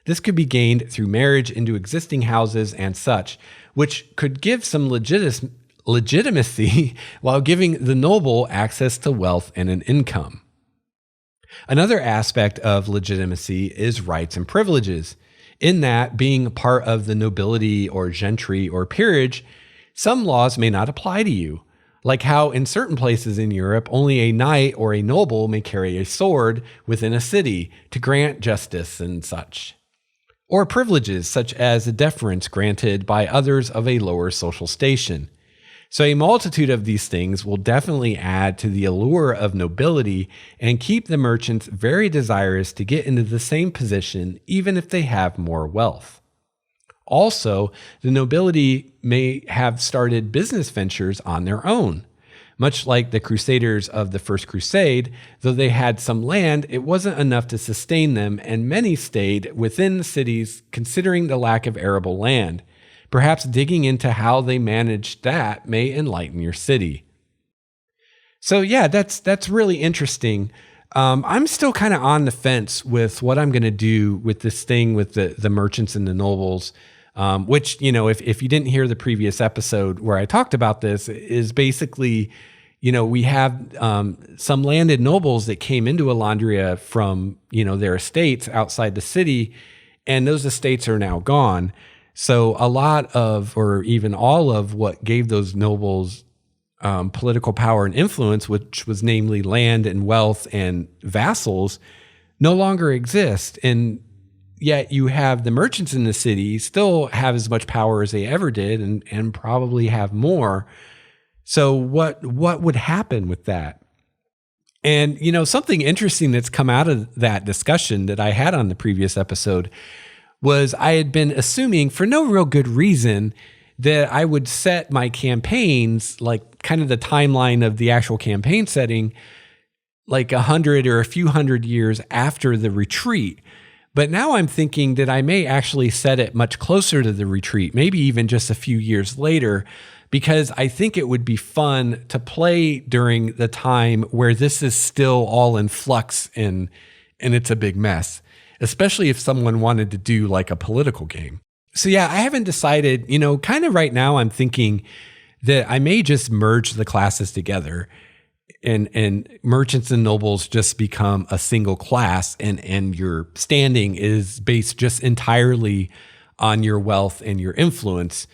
This could be gained through marriage into existing houses and such, which could give some legitimacy while giving the noble access to wealth and an income. Another aspect of legitimacy is rights and privileges. In that, being part of the nobility or gentry or peerage, some laws may not apply to you, like how in certain places in Europe, only a knight or a noble may carry a sword within a city to grant justice and such. Or privileges such as a deference granted by others of a lower social station. So a multitude of these things will definitely add to the allure of nobility and keep the merchants very desirous to get into the same position even if they have more wealth. Also, the nobility may have started business ventures on their own. Much like the Crusaders of the First Crusade, though they had some land, it wasn't enough to sustain them, and many stayed within the cities considering the lack of arable land. Perhaps digging into how they managed that may enlighten your city. So yeah, that's really interesting. I'm still kind of on the fence with what I'm going to do with this thing with the merchants and the nobles. Which, if you didn't hear the previous episode where I talked about this, is basically, we have some landed nobles that came into Alondria from, their estates outside the city, and those estates are now gone. So a lot of, or even all of what gave those nobles political power and influence, which was namely land and wealth and vassals, no longer exist. And yet you have the merchants in the city still have as much power as they ever did and probably have more. So what would happen with that? And, something interesting that's come out of that discussion that I had on the previous episode was I had been assuming for no real good reason that I would set my campaigns, like kind of the timeline of the actual campaign setting, like 100 or a few hundred years after the retreat. But now I'm thinking that I may actually set it much closer to the retreat, maybe even just a few years later, because I think it would be fun to play during the time where this is still all in flux and it's a big mess, especially if someone wanted to do like a political game. So yeah, I haven't decided, kind of right now I'm thinking that I may just merge the classes together and merchants and nobles just become a single class and your standing is based just entirely on your wealth and your influence.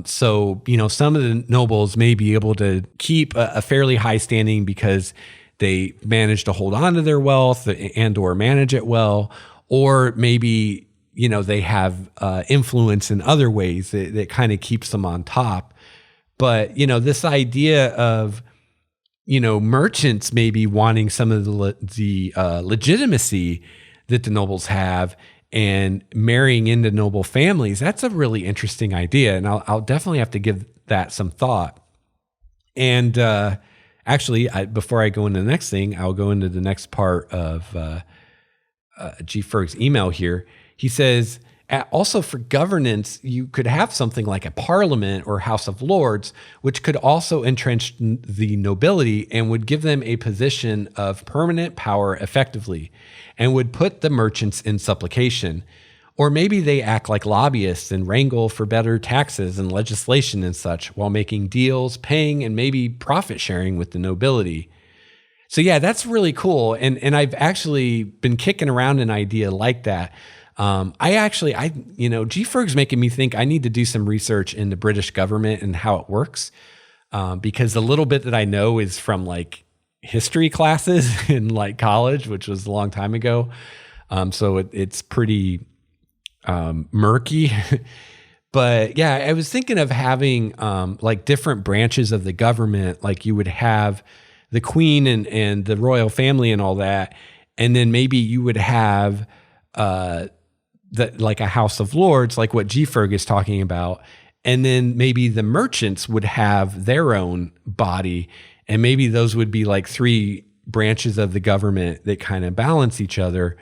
So, some of the nobles may be able to keep a fairly high standing because they manage to hold on to their wealth and or manage it well, or maybe, they have influence in other ways that kind of keeps them on top. But, this idea of, merchants maybe wanting some of the legitimacy that the nobles have and marrying into noble families, that's a really interesting idea. And I'll definitely have to give that some thought. And actually, before I go into the next thing, I'll go into the next part of G. Ferg's email here. He says, also for governance, you could have something like a parliament or House of Lords, which could also entrench the nobility and would give them a position of permanent power effectively and would put the merchants in supplication. Or maybe they act like lobbyists and wrangle for better taxes and legislation and such while making deals, paying, and maybe profit sharing with the nobility. So yeah, that's really cool. And I've actually been kicking around an idea like that. G. Ferg's making me think I need to do some research in the British government and how it works. Because the little bit that I know is from like history classes in like college, which was a long time ago. So it's pretty murky. But yeah, I was thinking of having like different branches of the government, like you would have the queen and the royal family and all that. And then maybe you would have like a House of Lords, like what G. Ferg is talking about. And then maybe the merchants would have their own body. And maybe those would be like three branches of the government that kind of balance each other.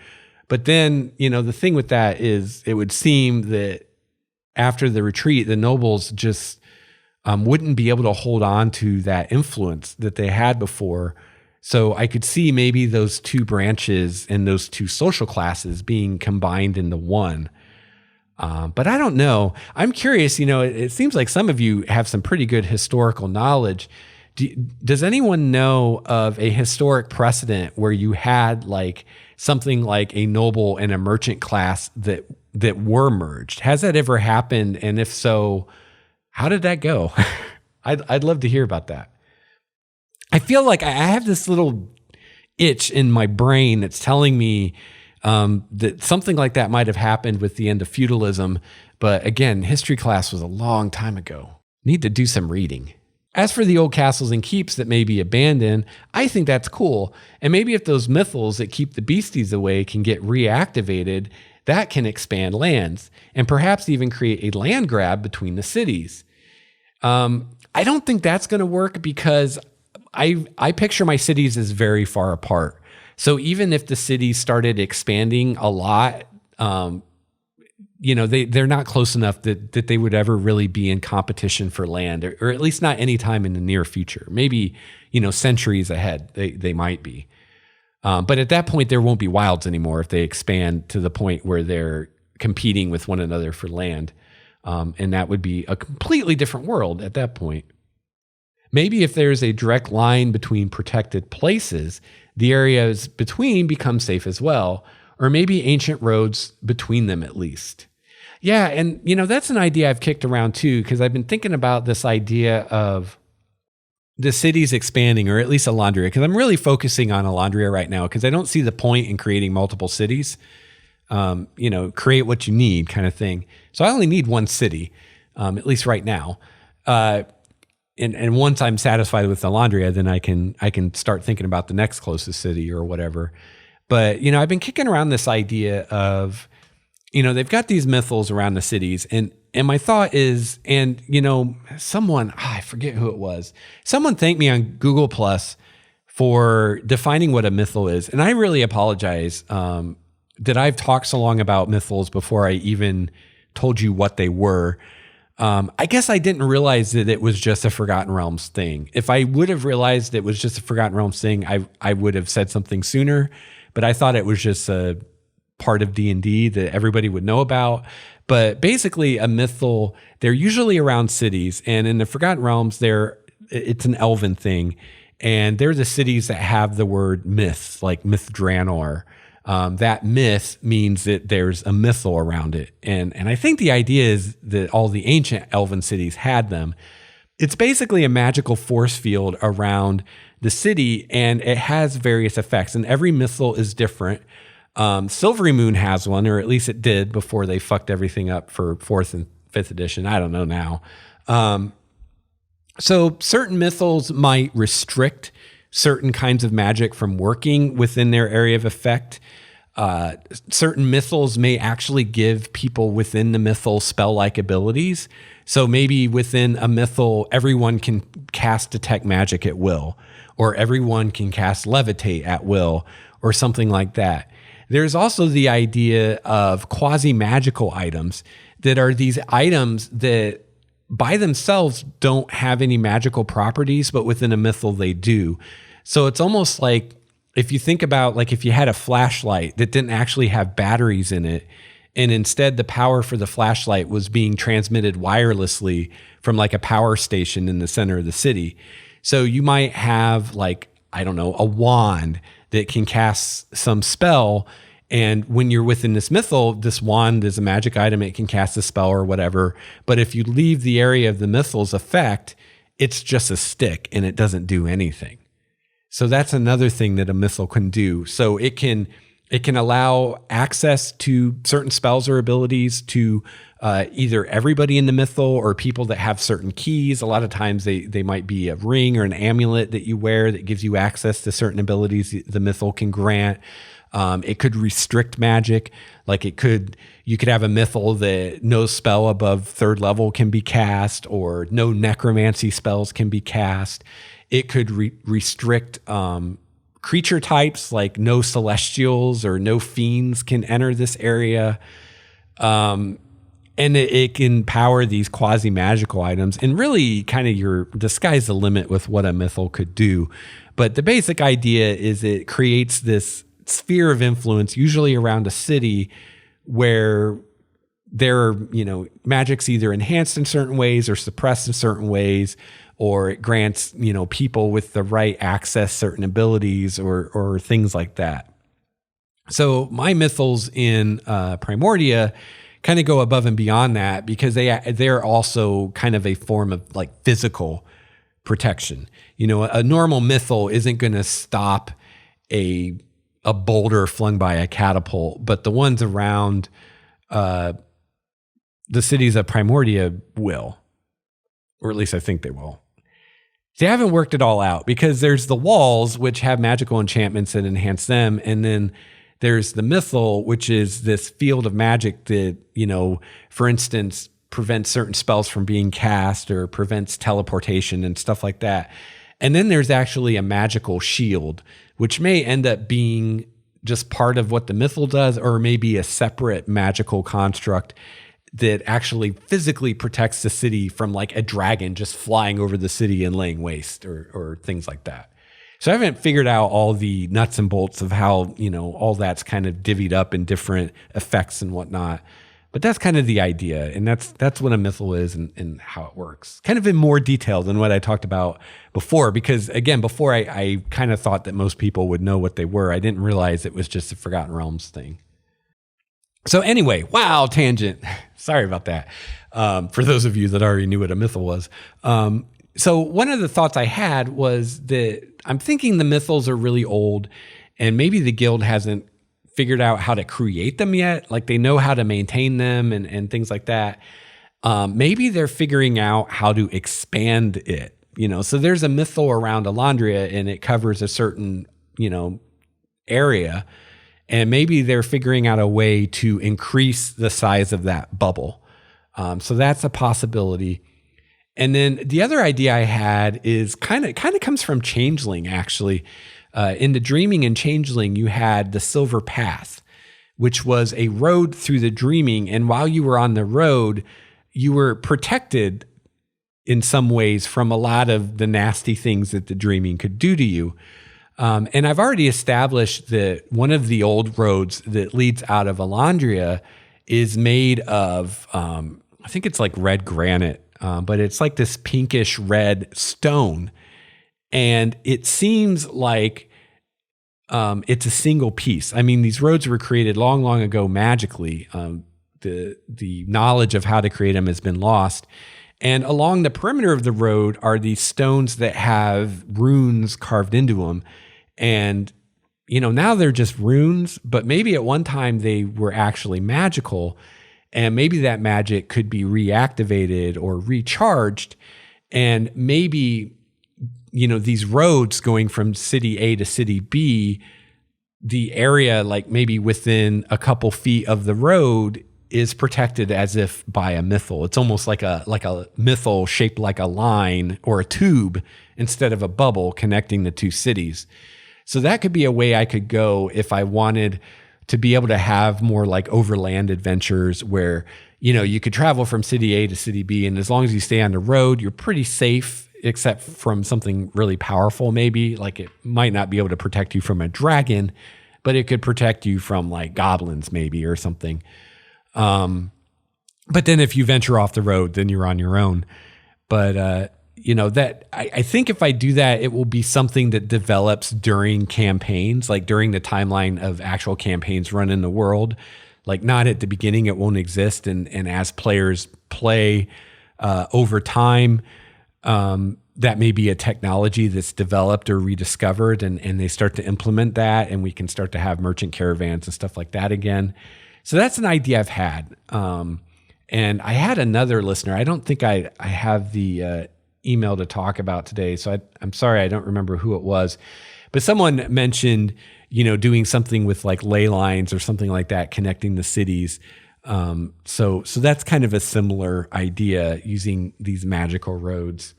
But then, the thing with that is it would seem that after the retreat, the nobles just wouldn't be able to hold on to that influence that they had before. So I could see maybe those two branches and those two social classes being combined into one. But I don't know. I'm curious, it seems like some of you have some pretty good historical knowledge. Does anyone know of a historic precedent where you had like something like a noble and a merchant class that were merged? Has that ever happened? And if so, how did that go? I'd love to hear about that. I feel like I have this little itch in my brain that's telling me that something like that might have happened with the end of feudalism. But again, history class was a long time ago. Need to do some reading. As for the old castles and keeps that may be abandoned, I think that's cool. And maybe if those mythals that keep the beasties away can get reactivated, that can expand lands and perhaps even create a land grab between the cities. I don't think that's going to work because I picture my cities as very far apart. So even if the cities started expanding a lot, they're not close enough that they would ever really be in competition for land, or at least not anytime in the near future. Maybe, centuries ahead, they might be. But at that point, there won't be wilds anymore if they expand to the point where they're competing with one another for land. And that would be a completely different world at that point. Maybe if there's a direct line between protected places, the areas between become safe as well, or maybe ancient roads between them at least. Yeah, and that's an idea I've kicked around too, because I've been thinking about this idea of the cities expanding, or at least Alondria, because I'm really focusing on Alondria right now, because I don't see the point in creating multiple cities. create what you need kind of thing. So I only need one city, at least right now. And once I'm satisfied with Alondria, then I can start thinking about the next closest city or whatever. But, I've been kicking around this idea of, they've got these mythals around the cities. And my thought is, someone, I forget who it was, someone thanked me on Google Plus for defining what a mythal is. And I really apologize that I've talked so long about mythals before I even told you what they were. I guess I didn't realize that it was just a Forgotten Realms thing. If I would have realized it was just a Forgotten Realms thing, I would have said something sooner. But I thought it was just a part of D&D that everybody would know about. But basically, a mythal, they're usually around cities. And in the Forgotten Realms, it's an elven thing. And they're the cities that have the word myth, like Myth Draenor. That myth means that there's a mythal around it. And I think the idea is that all the ancient elven cities had them. It's basically a magical force field around the city, and it has various effects. And every mythal is different. Silvery Moon has one, or at least it did before they fucked everything up for 4th and 5th edition. I don't know now. So certain mythals might restrict certain kinds of magic from working within their area of effect. Certain mythals may actually give people within the mythal spell-like abilities. So maybe within a mythal, everyone can cast Detect Magic at will, or everyone can cast Levitate at will, or something like that. There's also the idea of quasi-magical items that are these items that by themselves don't have any magical properties, but within a mythal they do. So it's almost like if you think about, like, if you had a flashlight that didn't actually have batteries in it, and instead the power for the flashlight was being transmitted wirelessly from like a power station in the center of the city. So you might have, like, I don't know, a wand that can cast some spell. And when you're within this mythal, this wand is a magic item. It can cast a spell or whatever. But if you leave the area of the mythal's effect, it's just a stick and it doesn't do anything. So that's another thing that a mythal can do. So it can allow access to certain spells or abilities to either everybody in the mythal or people that have certain keys. A lot of times they might be a ring or an amulet that you wear that gives you access to certain abilities the mythal can grant. It could restrict magic. Like you could have a mythal that no spell above 3rd level can be cast, or no necromancy spells can be cast. It could restrict creature types, like no celestials or no fiends can enter this area. And it can power these quasi-magical items, and really kind of the sky's the limit with what a mythal could do. But the basic idea is it creates this sphere of influence, usually around a city, where magic's either enhanced in certain ways or suppressed in certain ways, or it grants, people with the right access certain abilities or things like that. So my mythals in Primordia kind of go above and beyond that, because they're also kind of a form of like physical protection. A normal mythal isn't going to stop a boulder flung by a catapult, but the ones around the cities of Primordia will, or at least I think they will. They haven't worked it all out, because there's the walls, which have magical enchantments that enhance them, and then there's the mythal, which is this field of magic that, for instance, prevents certain spells from being cast or prevents teleportation and stuff like that. And then there's actually a magical shield, which may end up being just part of what the mythal does, or maybe a separate magical construct that actually physically protects the city from like a dragon just flying over the city and laying waste or things like that. So I haven't figured out all the nuts and bolts of how, all that's kind of divvied up in different effects and whatnot. But that's kind of the idea. And that's what a mythal is and how it works. Kind of in more detail than what I talked about before, because again, before I kind of thought that most people would know what they were. I didn't realize it was just a Forgotten Realms thing. So anyway, wow, tangent. Sorry about that. For those of you that already knew what a mythal was. So one of the thoughts I had was that I'm thinking the mythals are really old, and maybe the guild hasn't figured out how to create them yet. Like they know how to maintain them and things like that. Maybe they're figuring out how to expand it. So there's a mythal around Alondria and it covers a certain, area. And maybe they're figuring out a way to increase the size of that bubble. So that's a possibility. And then the other idea I had is kind of comes from Changeling, actually. In the Dreaming and Changeling, you had the Silver Path, which was a road through the Dreaming. And while you were on the road, you were protected in some ways from a lot of the nasty things that the Dreaming could do to you. And I've already established that one of the old roads that leads out of Alondria is made of, I think it's like red granite, but it's like this pinkish red stone. And it seems like it's a single piece. I mean, these roads were created long, long ago magically. The knowledge of how to create them has been lost. And along the perimeter of the road are these stones that have runes carved into them. And, now they're just runes, but maybe at one time they were actually magical. And maybe that magic could be reactivated or recharged. And maybe, these roads going from city A to city B, the area, like maybe within a couple feet of the road, is protected as if by a mythal. It's almost like a mythal shaped like a line or a tube instead of a bubble connecting the two cities. So that could be a way I could go if I wanted to be able to have more like overland adventures where, you could travel from city A to city B. And as long as you stay on the road, you're pretty safe, except from something really powerful, maybe. Like it might not be able to protect you from a dragon, but it could protect you from like goblins maybe or something. But then if you venture off the road, then you're on your own. But, that I think if I do that, it will be something that develops during campaigns, like during the timeline of actual campaigns run in the world. Like not at the beginning, it won't exist. And as players play over time, that may be a technology that's developed or rediscovered and they start to implement that and we can start to have merchant caravans and stuff like that again. So that's an idea I've had. And I had another listener. I don't think I have the email to talk about today. So I'm sorry, I don't remember who it was. But someone mentioned, doing something with like ley lines or something like that, connecting the cities. So that's kind of a similar idea, using these magical roads.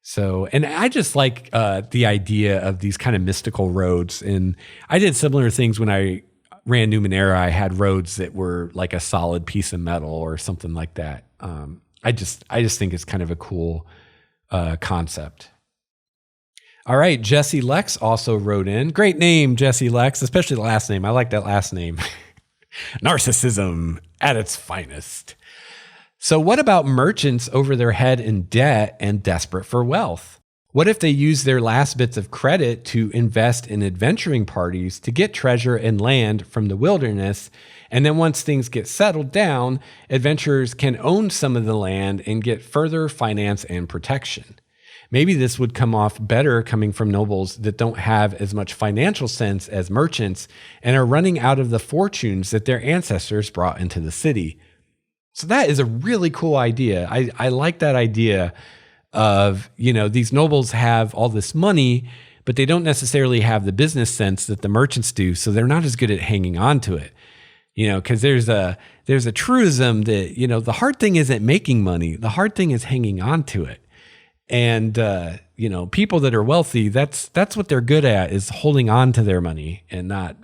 So, and I just like the idea of these kind of mystical roads. And I did similar things when I ran Numenera. I had roads that were like a solid piece of metal or something like that. I just think it's kind of a cool concept. All right, Jesse Lex also wrote in. Great name, Jesse Lex, especially the last name. I like that last name. Narcissism at its finest. So what about merchants over their head in debt and desperate for wealth? What if they use their last bits of credit to invest in adventuring parties to get treasure and land from the wilderness, and then once things get settled down, adventurers can own some of the land and get further finance and protection? Maybe this would come off better coming from nobles that don't have as much financial sense as merchants and are running out of the fortunes that their ancestors brought into the city. So that is a really cool idea. I like that idea of, these nobles have all this money, but they don't necessarily have the business sense that the merchants do. So they're not as good at hanging on to it, because there's a truism that, the hard thing isn't making money. The hard thing is hanging on to it. And, people that are wealthy, that's what they're good at, is holding on to their money and not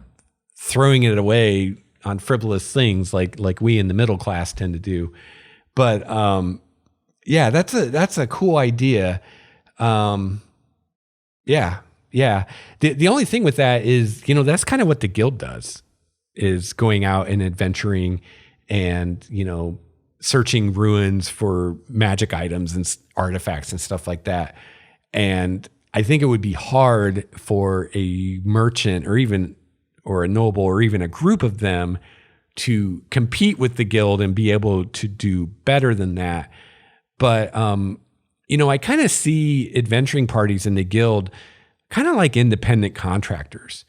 throwing it away on frivolous things like we in the middle class tend to do. But, yeah, that's a cool idea. Yeah. The only thing with that is, that's kind of what the guild does, is going out and adventuring and, searching ruins for magic items and artifacts and stuff like that. And I think it would be hard for a merchant or a noble or even a group of them to compete with the guild and be able to do better than that. But, I kind of see adventuring parties in the guild kind of like independent contractors,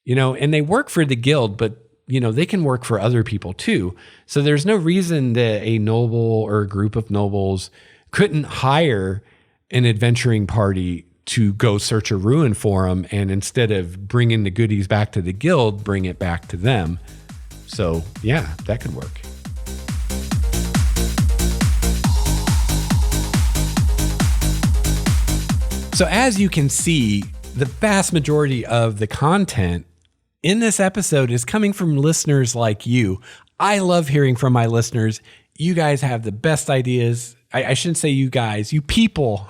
and they work for the guild, but they can work for other people too. So there's no reason that a noble or a group of nobles couldn't hire an adventuring party to go search a ruin for them, and instead of bringing the goodies back to the guild, bring it back to them. So yeah, that could work. So as you can see, the vast majority of the content in this episode is coming from listeners like you. I love hearing from my listeners. You guys have the best ideas. I shouldn't say you guys, you people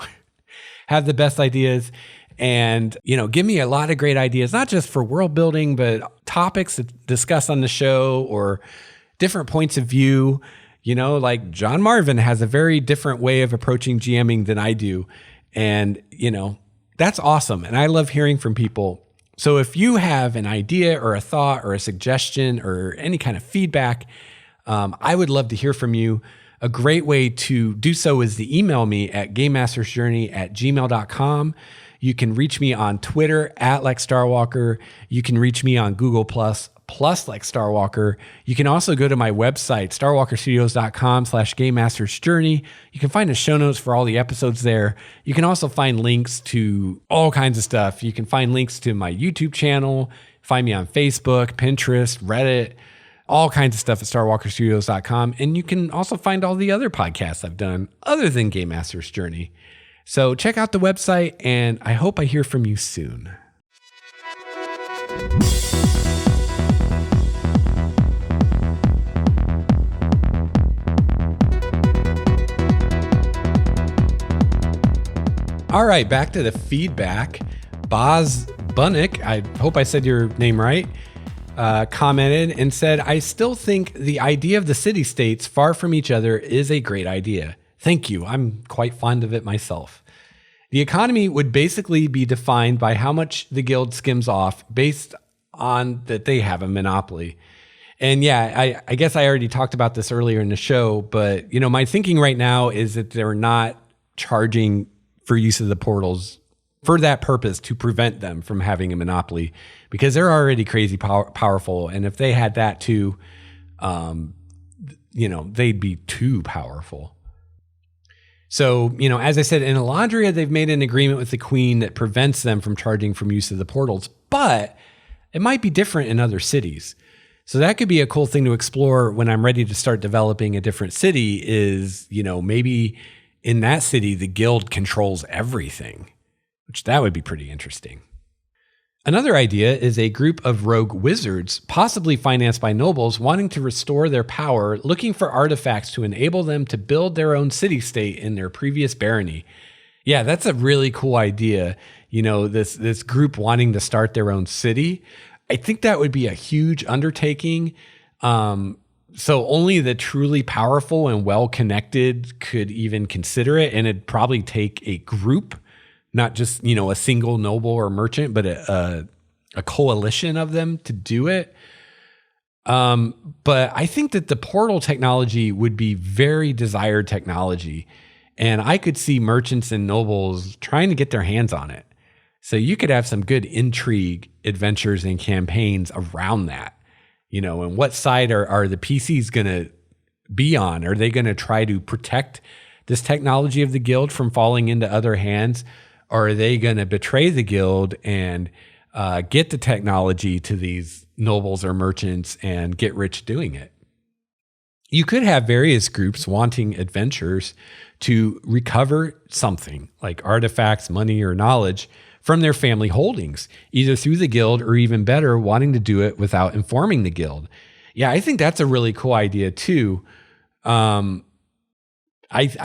have the best ideas, and, give me a lot of great ideas, not just for world building, but topics to discuss on the show or different points of view. Like John Marvin has a very different way of approaching GMing than I do. And, that's awesome. And I love hearing from people. So if you have an idea or a thought or a suggestion or any kind of feedback, I would love to hear from you. A great way to do so is to email me at gamemastersjourney@gmail.com. You can reach me on Twitter @LexStarWalker. You can reach me on Google Plus LexStarWalker. You can also go to my website, starwalkerstudios.com/GameMastersJourney. You can find the show notes for all the episodes there. You can also find links to all kinds of stuff. You can find links to my YouTube channel, find me on Facebook, Pinterest, Reddit, all kinds of stuff at starwalkerstudios.com. And you can also find all the other podcasts I've done other than Game Master's Journey. So check out the website, and I hope I hear from you soon. All right, back to the feedback. Boz Bunnick, I hope I said your name right, commented and said, I still think the idea of the city-states far from each other is a great idea. Thank you. I'm quite fond of it myself. The economy would basically be defined by how much the guild skims off based on that they have a monopoly. And yeah, I guess I already talked about this earlier in the show, but my thinking right now is that they're not charging for use of the portals for that purpose, to prevent them from having a monopoly, because they're already crazy powerful. And if they had that too, they'd be too powerful. So, as I said, in Elandria, they've made an agreement with the Queen that prevents them from charging from use of the portals, but it might be different in other cities. So that could be a cool thing to explore when I'm ready to start developing a different city is, maybe in that city, the guild controls everything, which that would be pretty interesting. Another idea is a group of rogue wizards, possibly financed by nobles, wanting to restore their power, looking for artifacts to enable them to build their own city-state in their previous barony. Yeah, that's a really cool idea. This group wanting to start their own city. I think that would be a huge undertaking. So only the truly powerful and well-connected could even consider it. And it'd probably take a group, not just, a single noble or merchant, but a coalition of them to do it. But I think that the portal technology would be very desired technology. And I could see merchants and nobles trying to get their hands on it. So you could have some good intrigue adventures and campaigns around that. And what side are the PCs going to be on? Are they going to try to protect this technology of the guild from falling into other hands? Or are they going to betray the guild and get the technology to these nobles or merchants and get rich doing it? You could have various groups wanting adventures to recover something like artifacts, money, or knowledge from their family holdings, either through the guild or even better, wanting to do it without informing the guild. Yeah, I think that's a really cool idea too. I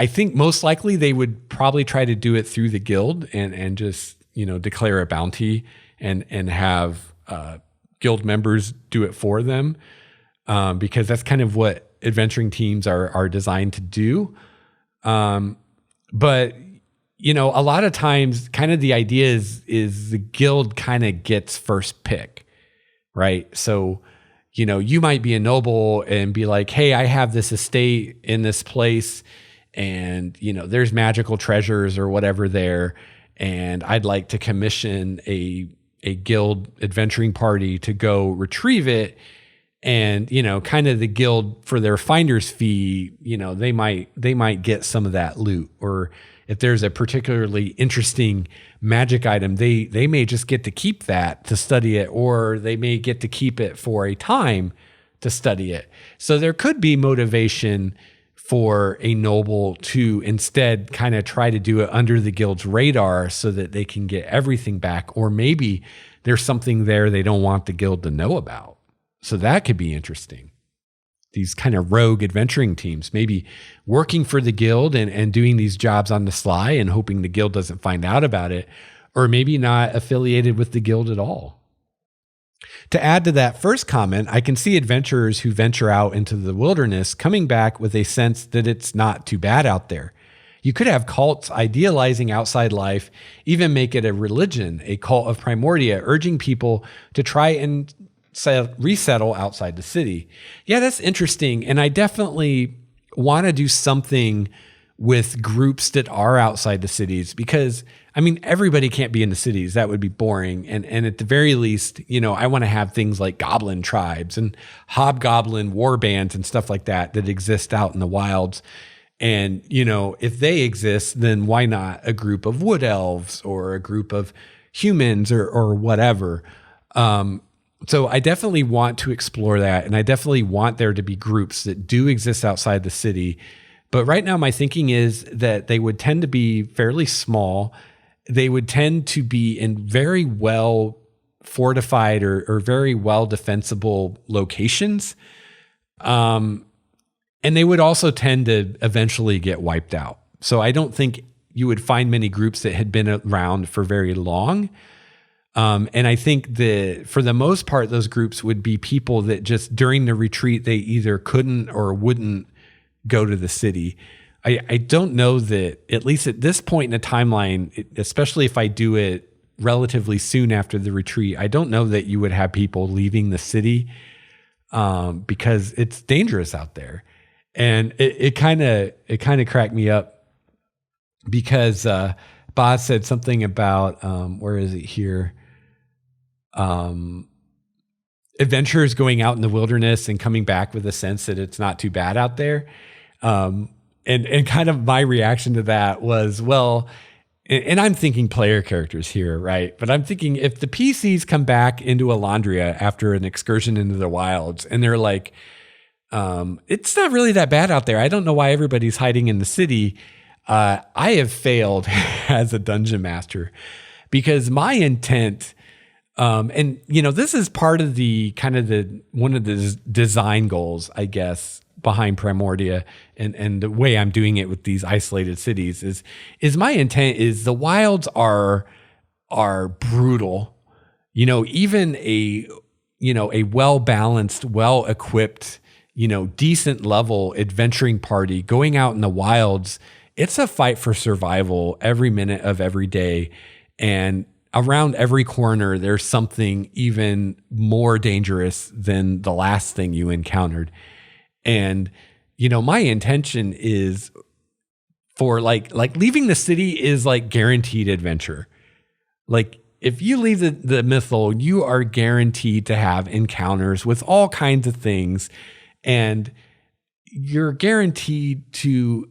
think most likely they would probably try to do it through the guild and just, declare a bounty and have guild members do it for them, because that's kind of what adventuring teams are designed to do. But a lot of times kind of the idea is the guild kind of gets first pick, right? So, you might be a noble and be like, hey, I have this estate in this place and, there's magical treasures or whatever there. And I'd like to commission a guild adventuring party to go retrieve it. And, kind of the guild for their finder's fee, they might get some of that loot. Or if there's a particularly interesting magic item, they may just get to keep that to study it, or they may get to keep it for a time to study it. So there could be motivation for a noble to instead kind of try to do it under the guild's radar so that they can get everything back. Or maybe there's something there they don't want the guild to know about. So that could be interesting. These kind of rogue adventuring teams, maybe working for the guild and doing these jobs on the sly and hoping the guild doesn't find out about it, or maybe not affiliated with the guild at all. To add to that first comment, I can see adventurers who venture out into the wilderness coming back with a sense that it's not too bad out there. You could have cults idealizing outside life, even make it a religion, a cult of Primordia, urging people to try and resettle outside the city. Yeah, that's interesting. And I definitely want to do something with groups that are outside the cities, because everybody can't be in the cities. That would be boring. And at the very least, I want to have things like goblin tribes and hobgoblin war bands and stuff like that exist out in the wilds. And, if they exist, then why not a group of wood elves or a group of humans or whatever? So I definitely want to explore that. And I definitely want there to be groups that do exist outside the city. But right now, my thinking is that they would tend to be fairly small. They would tend to be in very well fortified or very well defensible locations. And they would also tend to eventually get wiped out. So I don't think you would find many groups that had been around for very long. And I think that for the most part, those groups would be people that just during the retreat, they either couldn't or wouldn't go to the city. I don't know that, at least at this point in the timeline, especially if I do it relatively soon after the retreat, I don't know that you would have people leaving the city because it's dangerous out there. And it kind of cracked me up because Boz said something about, where is it here? Adventurers going out in the wilderness and coming back with a sense that it's not too bad out there. And kind of my reaction to that was, well, and I'm thinking player characters here, right? But I'm thinking if the PCs come back into Alondria after an excursion into the wilds and they're like, it's not really that bad out there. I don't know why everybody's hiding in the city. I have failed as a dungeon master because my intent, and this is part of the kind of one of the design goals, I guess, behind Primordia and the way I'm doing it with these isolated cities is my intent is the wilds are brutal. Even a well-balanced, well-equipped, decent level adventuring party going out in the wilds, it's a fight for survival every minute of every day. And around every corner, there's something even more dangerous than the last thing you encountered. And, my intention is for like leaving the city is like guaranteed adventure. Like if you leave the Mythal, you are guaranteed to have encounters with all kinds of things. And you're guaranteed to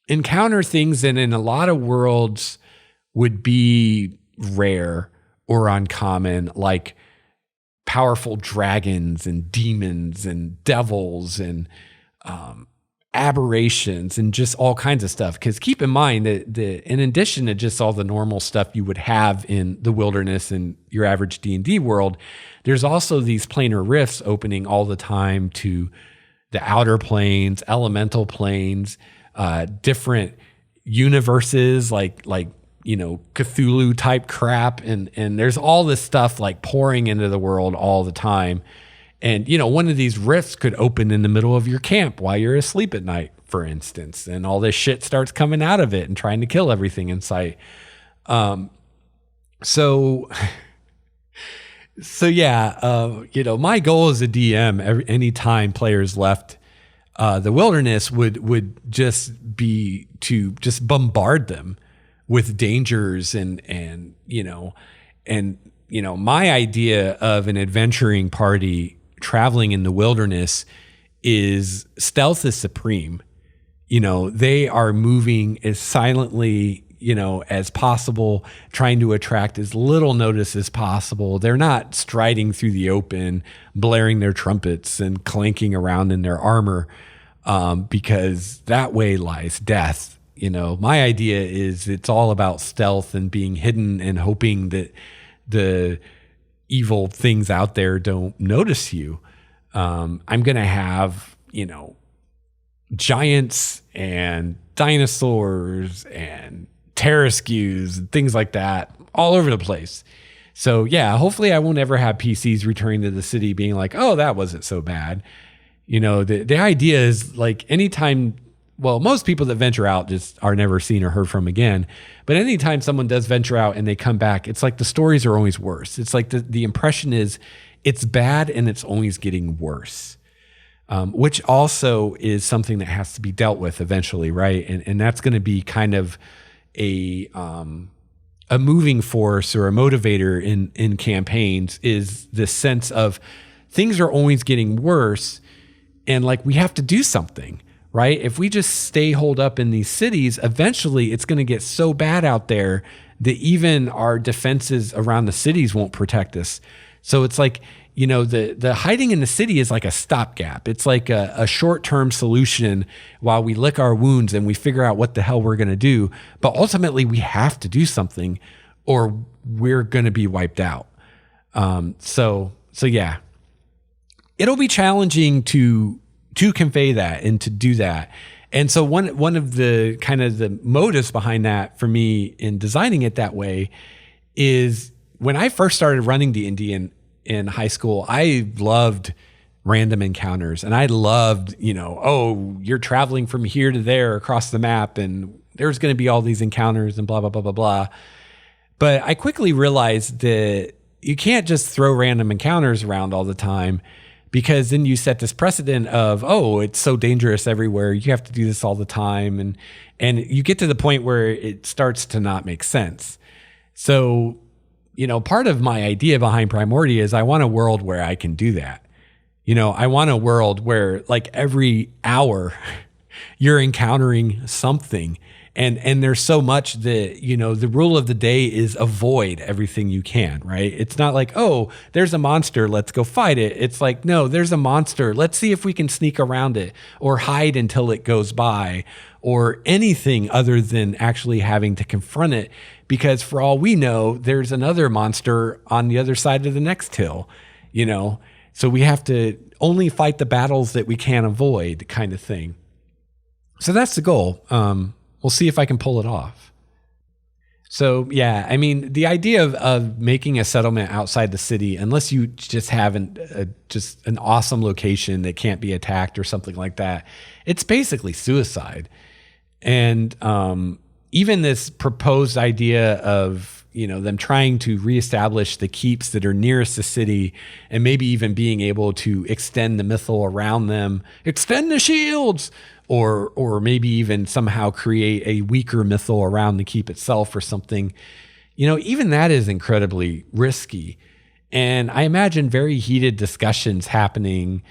encounter things that in a lot of worlds would be rare or uncommon, like powerful dragons and demons and devils and aberrations and just all kinds of stuff. Because keep in mind that in addition to just all the normal stuff you would have in the wilderness and your average D&D world, there's also these planar rifts opening all the time to the outer planes, elemental planes, different universes like Cthulhu type crap. And there's all this stuff like pouring into the world all the time. And, one of these rifts could open in the middle of your camp while you're asleep at night, for instance, and all this shit starts coming out of it and trying to kill everything in sight. So yeah, my goal as a DM, anytime players left the wilderness would just be to just bombard them with dangers and my idea of an adventuring party traveling in the wilderness is stealth is supreme. They are moving as silently, as possible, trying to attract as little notice as possible. They're not striding through the open, blaring their trumpets and clanking around in their armor, because that way lies death. My idea is it's all about stealth and being hidden and hoping that the evil things out there don't notice you. I'm going to have, giants and dinosaurs and terrascues and things like that all over the place. So yeah, hopefully I won't ever have PCs returning to the city being like, oh, that wasn't so bad. The idea is like anytime, well, most people that venture out just are never seen or heard from again. But anytime someone does venture out and they come back, it's like the stories are always worse. It's like the impression is it's bad and it's always getting worse. Which also is something that has to be dealt with eventually, right? And that's going to be kind of a moving force or a motivator in campaigns, is the sense of things are always getting worse, and like we have to do something, right? If we just stay holed up in these cities, eventually it's going to get so bad out there that even our defenses around the cities won't protect us. So it's like, the hiding in the city is like a stopgap. It's like a short-term solution while we lick our wounds and we figure out what the hell we're going to do. But ultimately we have to do something or we're going to be wiped out. So yeah, it'll be challenging to convey that and to do that. And so one of the kind of the motives behind that for me in designing it that way is when I first started running D&D in high school, I loved random encounters, and I loved, you're traveling from here to there across the map and there's going to be all these encounters and blah, blah, blah, blah, blah. But I quickly realized that you can't just throw random encounters around all the time, because then you set this precedent of, oh, it's so dangerous everywhere. You have to do this all the time. And you get to the point where it starts to not make sense. So, part of my idea behind Primordia is I want a world where I can do that. I want a world where like every hour you're encountering something. And there's so much that, the rule of the day is avoid everything you can, right? It's not like, oh, there's a monster, let's go fight it. It's like, no, there's a monster. Let's see if we can sneak around it or hide until it goes by, or anything other than actually having to confront it. Because for all we know, there's another monster on the other side of the next hill, So we have to only fight the battles that we can avoid, kind of thing. So that's the goal. We'll see if I can pull it off. So yeah, I mean, the idea of making a settlement outside the city, unless you just have just an awesome location that can't be attacked or something like that, it's basically suicide. And even this proposed idea of, them trying to reestablish the keeps that are nearest the city and maybe even being able to extend the mythal around them, extend the shields, or maybe even somehow create a weaker mythal around the keep itself or something, even that is incredibly risky. And I imagine very heated discussions happening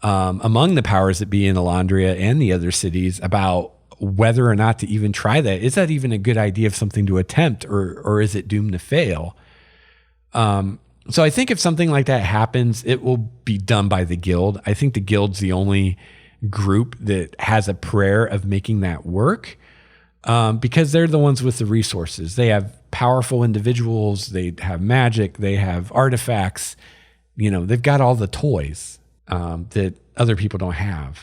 among the powers that be in Elandria and the other cities about whether or not to even try that. Is that even a good idea of something to attempt, or is it doomed to fail? So I think if something like that happens, it will be done by the guild. I think the guild's the only group that has a prayer of making that work, because they're the ones with the resources. They have powerful individuals, they have magic, they have artifacts, they've got all the toys that other people don't have.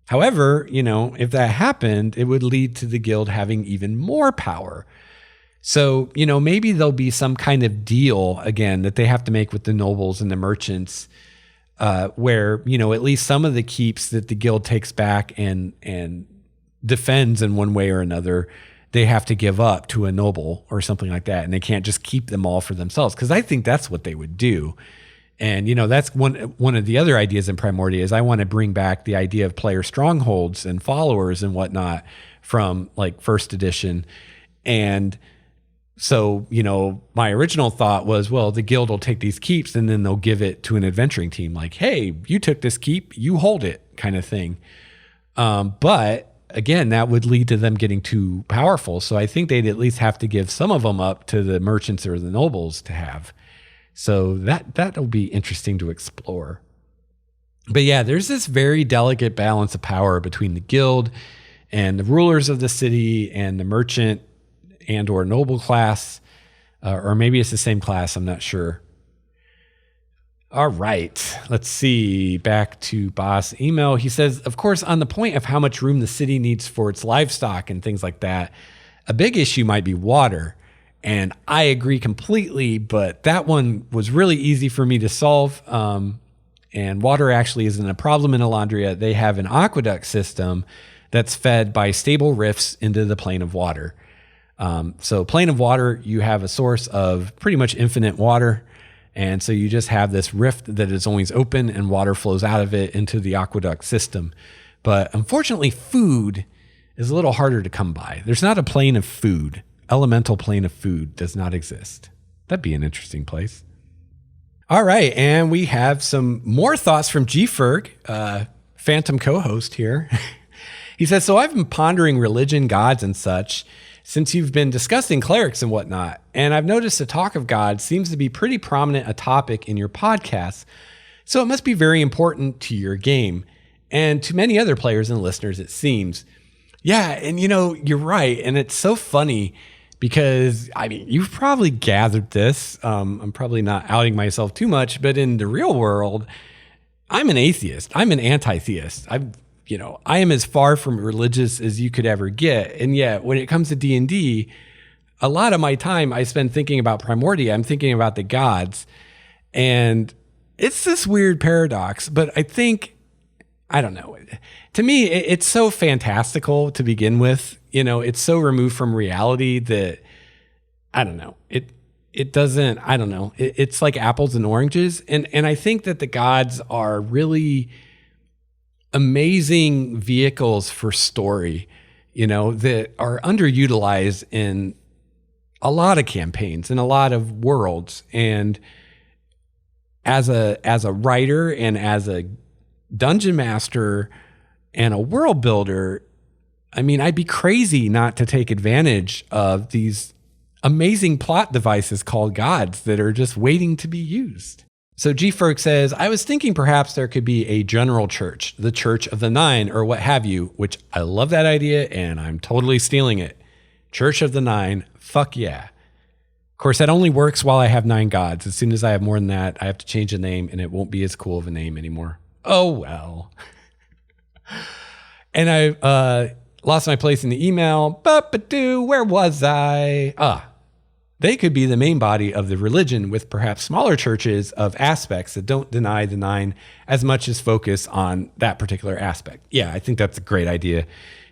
However, if that happened, it would lead to the guild having even more power. So, maybe there'll be some kind of deal again that they have to make with the nobles and the merchants, where, at least some of the keeps that the guild takes back and defends in one way or another, they have to give up to a noble or something like that. And they can't just keep them all for themselves, because I think that's what they would do. And, that's one of the other ideas in Primordia is I want to bring back the idea of player strongholds and followers and whatnot from like first edition, and So, my original thought was, well, the guild will take these keeps and then they'll give it to an adventuring team. Like, hey, you took this keep, you hold it kind of thing. But again, that would lead to them getting too powerful. So I think they'd at least have to give some of them up to the merchants or the nobles to have. So that'll be interesting to explore. But yeah, there's this very delicate balance of power between the guild and the rulers of the city and the merchant and or noble class, or maybe it's the same class, I'm not sure. All right, let's see, back to Boss email. He says, of course, on the point of how much room the city needs for its livestock and things like that, a big issue might be water. And I agree completely, but that one was really easy for me to solve. And water actually isn't a problem in Elandria. They have an aqueduct system that's fed by stable rifts into the plane of water. So plane of water, you have a source of pretty much infinite water. And so you just have this rift that is always open and water flows out of it into the aqueduct system. But unfortunately, food is a little harder to come by. There's not a plane of food. Elemental plane of food does not exist. That'd be an interesting place. All right, and we have some more thoughts from G-Ferg, Phantom co-host here. He says, so I've been pondering religion, gods, and such since you've been discussing clerics and whatnot, and I've noticed the talk of God seems to be pretty prominent a topic in your podcast, so it must be very important to your game, and to many other players and listeners, it seems. Yeah, and you're right, and it's so funny because, you've probably gathered this. I'm probably not outing myself too much, but in the real world, I'm an atheist. I'm an anti-theist. I am as far from religious as you could ever get. And yet, when it comes to D&D, a lot of my time I spend thinking about Primordia. I'm thinking about the gods. And it's this weird paradox, but I don't know. To me, it's so fantastical to begin with. It's so removed from reality that, I don't know. It doesn't, I don't know. It's like apples and oranges. And I think that the gods are really amazing vehicles for story, that are underutilized in a lot of campaigns and a lot of worlds. And as a writer and as a dungeon master and a world builder, I'd be crazy not to take advantage of these amazing plot devices called gods that are just waiting to be used. So G-Ferg says, I was thinking perhaps there could be a general church, the Church of the Nine, or what have you, which I love that idea, and I'm totally stealing it. Church of the Nine, fuck yeah. Of course, that only works while I have 9 gods. As soon as I have more than that, I have to change the name, and it won't be as cool of a name anymore. Oh, well. And I lost my place in the email. But where was I? They could be the main body of the religion with perhaps smaller churches of aspects that don't deny the 9 as much as focus on that particular aspect. Yeah, I think that's a great idea.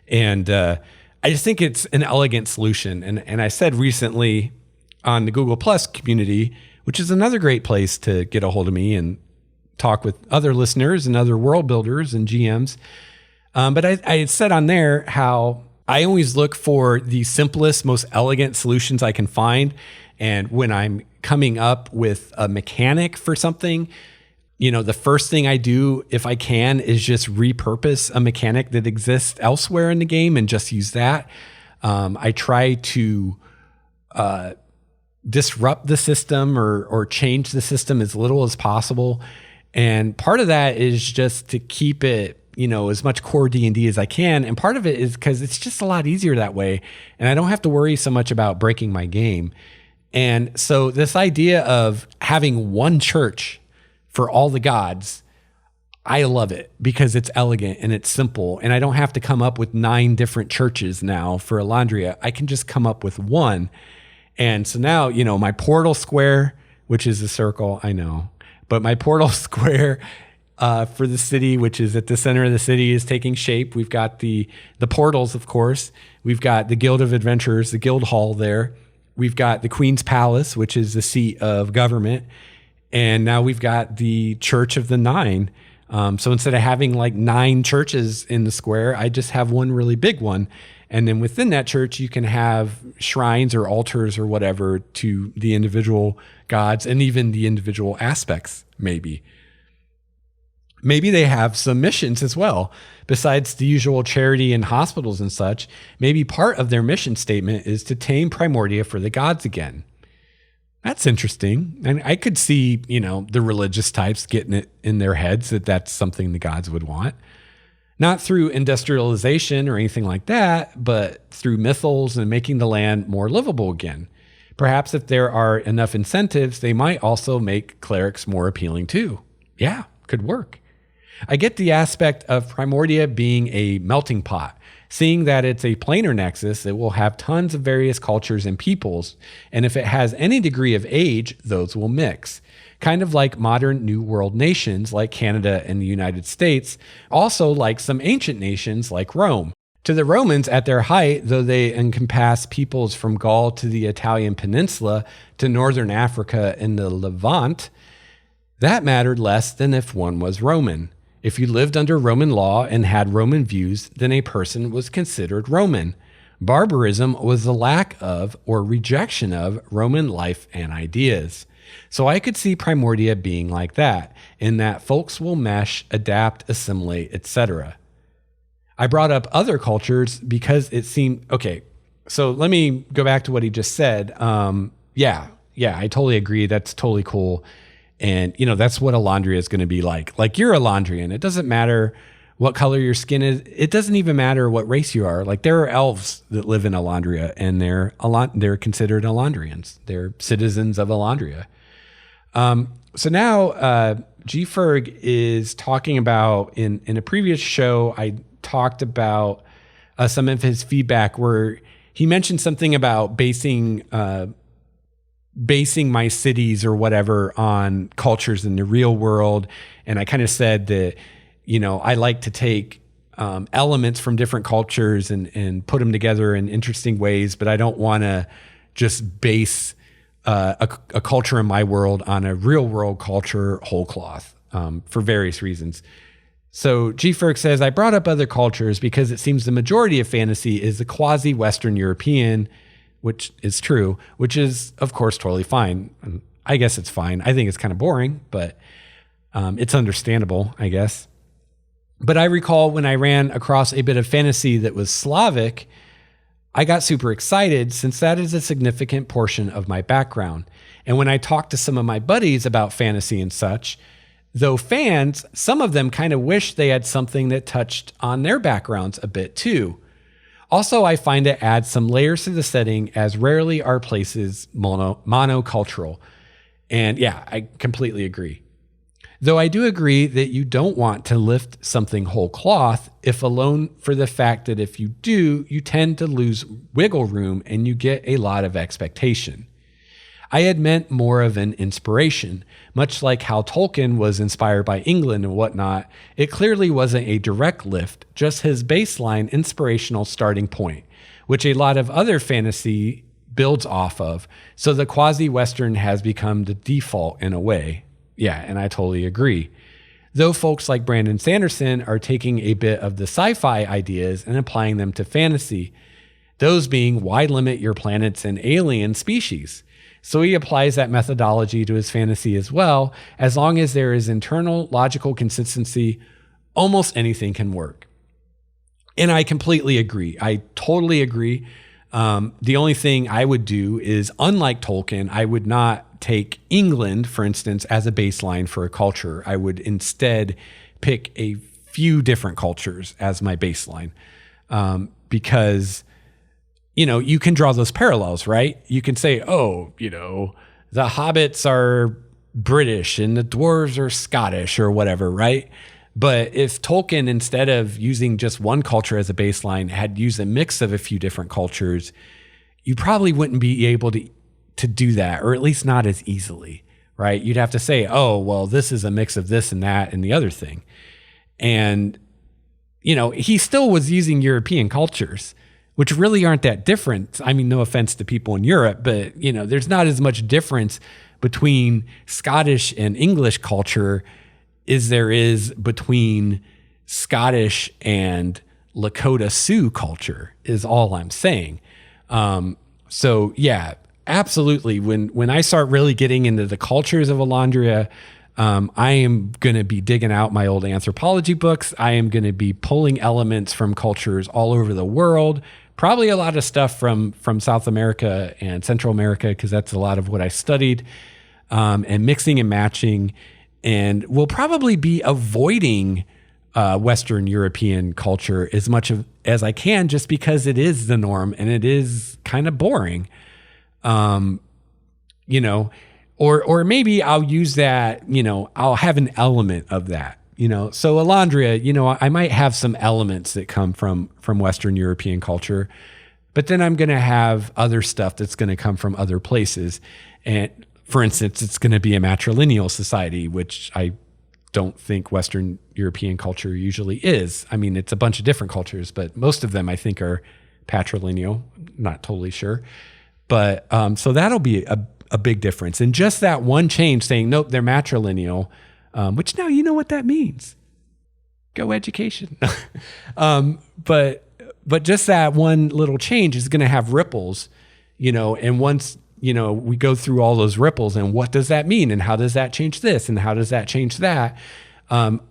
And I just think it's an elegant solution. And I said recently on the Google Plus community, which is another great place to get a hold of me and talk with other listeners and other world builders and GMs. But I had said on there how I always look for the simplest, most elegant solutions I can find. And when I'm coming up with a mechanic for something, the first thing I do, if I can, is just repurpose a mechanic that exists elsewhere in the game and just use that. I try to disrupt the system or change the system as little as possible. And part of that is just to keep it as much core D&D as I can. And part of it is because it's just a lot easier that way. And I don't have to worry so much about breaking my game. And so this idea of having one church for all the gods, I love it because it's elegant and it's simple. And I don't have to come up with 9 different churches now for Elandria. I can just come up with one. And so now, my portal square, which is a circle, I know, but my portal square for the city, which is at the center of the city, is taking shape. We've got the portals, of course. We've got the Guild of Adventurers, the Guild Hall there. We've got the Queen's Palace, which is the seat of government. And now we've got the Church of the Nine. So instead of having like 9 churches in the square, I just have one really big one. And then within that church, you can have shrines or altars or whatever to the individual gods and even the individual aspects, maybe. Maybe they have some missions as well. Besides the usual charity and hospitals and such, maybe part of their mission statement is to tame Primordia for the gods again. That's interesting. And I could see, the religious types getting it in their heads that that's something the gods would want. Not through industrialization or anything like that, but through mythals and making the land more livable again. Perhaps if there are enough incentives, they might also make clerics more appealing too. Yeah, could work. I get the aspect of Primordia being a melting pot. Seeing that it's a planar nexus, it will have tons of various cultures and peoples, and if it has any degree of age, those will mix. Kind of like modern New World nations like Canada and the United States, also like some ancient nations like Rome. To the Romans at their height, though they encompass peoples from Gaul to the Italian peninsula to northern Africa and the Levant, that mattered less than if one was Roman. If you lived under Roman law and had Roman views, then a person was considered Roman. Barbarism was the lack of or rejection of Roman life and ideas. So I could see Primordia being like that, in that folks will mesh, adapt, assimilate, etc. I brought up other cultures because it seemed, okay, so let me go back to what he just said. Yeah, I totally agree. That's totally cool. And, that's what Alondria is going to be like. Like, you're Alondrian. It doesn't matter what color your skin is. It doesn't even matter what race you are. Like, there are elves that live in Alondria, and they're considered Alondrians. They're citizens of Alondria. So now G. Ferg is talking about, in a previous show, I talked about some of his feedback where he mentioned something about basing my cities or whatever on cultures in the real world. And I kind of said that, I like to take elements from different cultures and put them together in interesting ways, but I don't want to just base a culture in my world on a real world culture whole cloth for various reasons. So G. Ferg says, I brought up other cultures because it seems the majority of fantasy is the quasi-Western European, which is true, which is, of course, totally fine. I guess it's fine. I think it's kind of boring, but it's understandable, I guess. But I recall when I ran across a bit of fantasy that was Slavic, I got super excited since that is a significant portion of my background. And when I talked to some of my buddies about fantasy and such, though fans, some of them kind of wish they had something that touched on their backgrounds a bit too. Also, I find it adds some layers to the setting, as rarely are places monocultural. And yeah, I completely agree. Though I do agree that you don't want to lift something whole cloth, if alone for the fact that if you do, you tend to lose wiggle room and you get a lot of expectation. I had meant more of an inspiration, much like how Tolkien was inspired by England and whatnot. It clearly wasn't a direct lift, just his baseline inspirational starting point, which a lot of other fantasy builds off of. So the quasi-Western has become the default in a way. Yeah, and I totally agree. Though folks like Brandon Sanderson are taking a bit of the sci-fi ideas and applying them to fantasy, those being why limit your planets and alien species. So he applies that methodology to his fantasy as well. As long as there is internal logical consistency, almost anything can work. And I completely agree. I totally agree. The only thing I would do is, unlike Tolkien, I would not take England, for instance, as a baseline for a culture. I would instead pick a few different cultures as my baseline, because you can draw those parallels, right? You can say, the hobbits are British and the dwarves are Scottish or whatever, right? But if Tolkien, instead of using just one culture as a baseline, had used a mix of a few different cultures, you probably wouldn't be able to do that, or at least not as easily, right? You'd have to say, this is a mix of this and that and the other thing. And, he still was using European cultures, which really aren't that different. I mean, no offense to people in Europe, but, there's not as much difference between Scottish and English culture as there is between Scottish and Lakota Sioux culture is all I'm saying. So yeah, absolutely. When I start really getting into the cultures of Alondria, I am going to be digging out my old anthropology books. I am going to be pulling elements from cultures all over the world, probably a lot of stuff from South America and Central America, because that's a lot of what I studied, and mixing and matching. And we'll probably be avoiding Western European culture as much as I can, just because it is the norm and it is kind of boring. You know, or maybe I'll use that, you know, I'll have an element of that, you know. So Alondria, you know, I might have some elements that come from Western European culture, but then I'm going to have other stuff that's going to come from other places. And for instance, it's going to be a matrilineal society, which I don't think Western European culture usually is. I mean, it's a bunch of different cultures, but most of them I think are patrilineal. Not totally sure. But so that'll be a big difference. And just that one change saying, nope, they're matrilineal, which now you know what that means. Go education. But just that one little change is going to have ripples, you know, and once, you know, we go through all those ripples and what does that mean? And how does that change this? And how does that change that?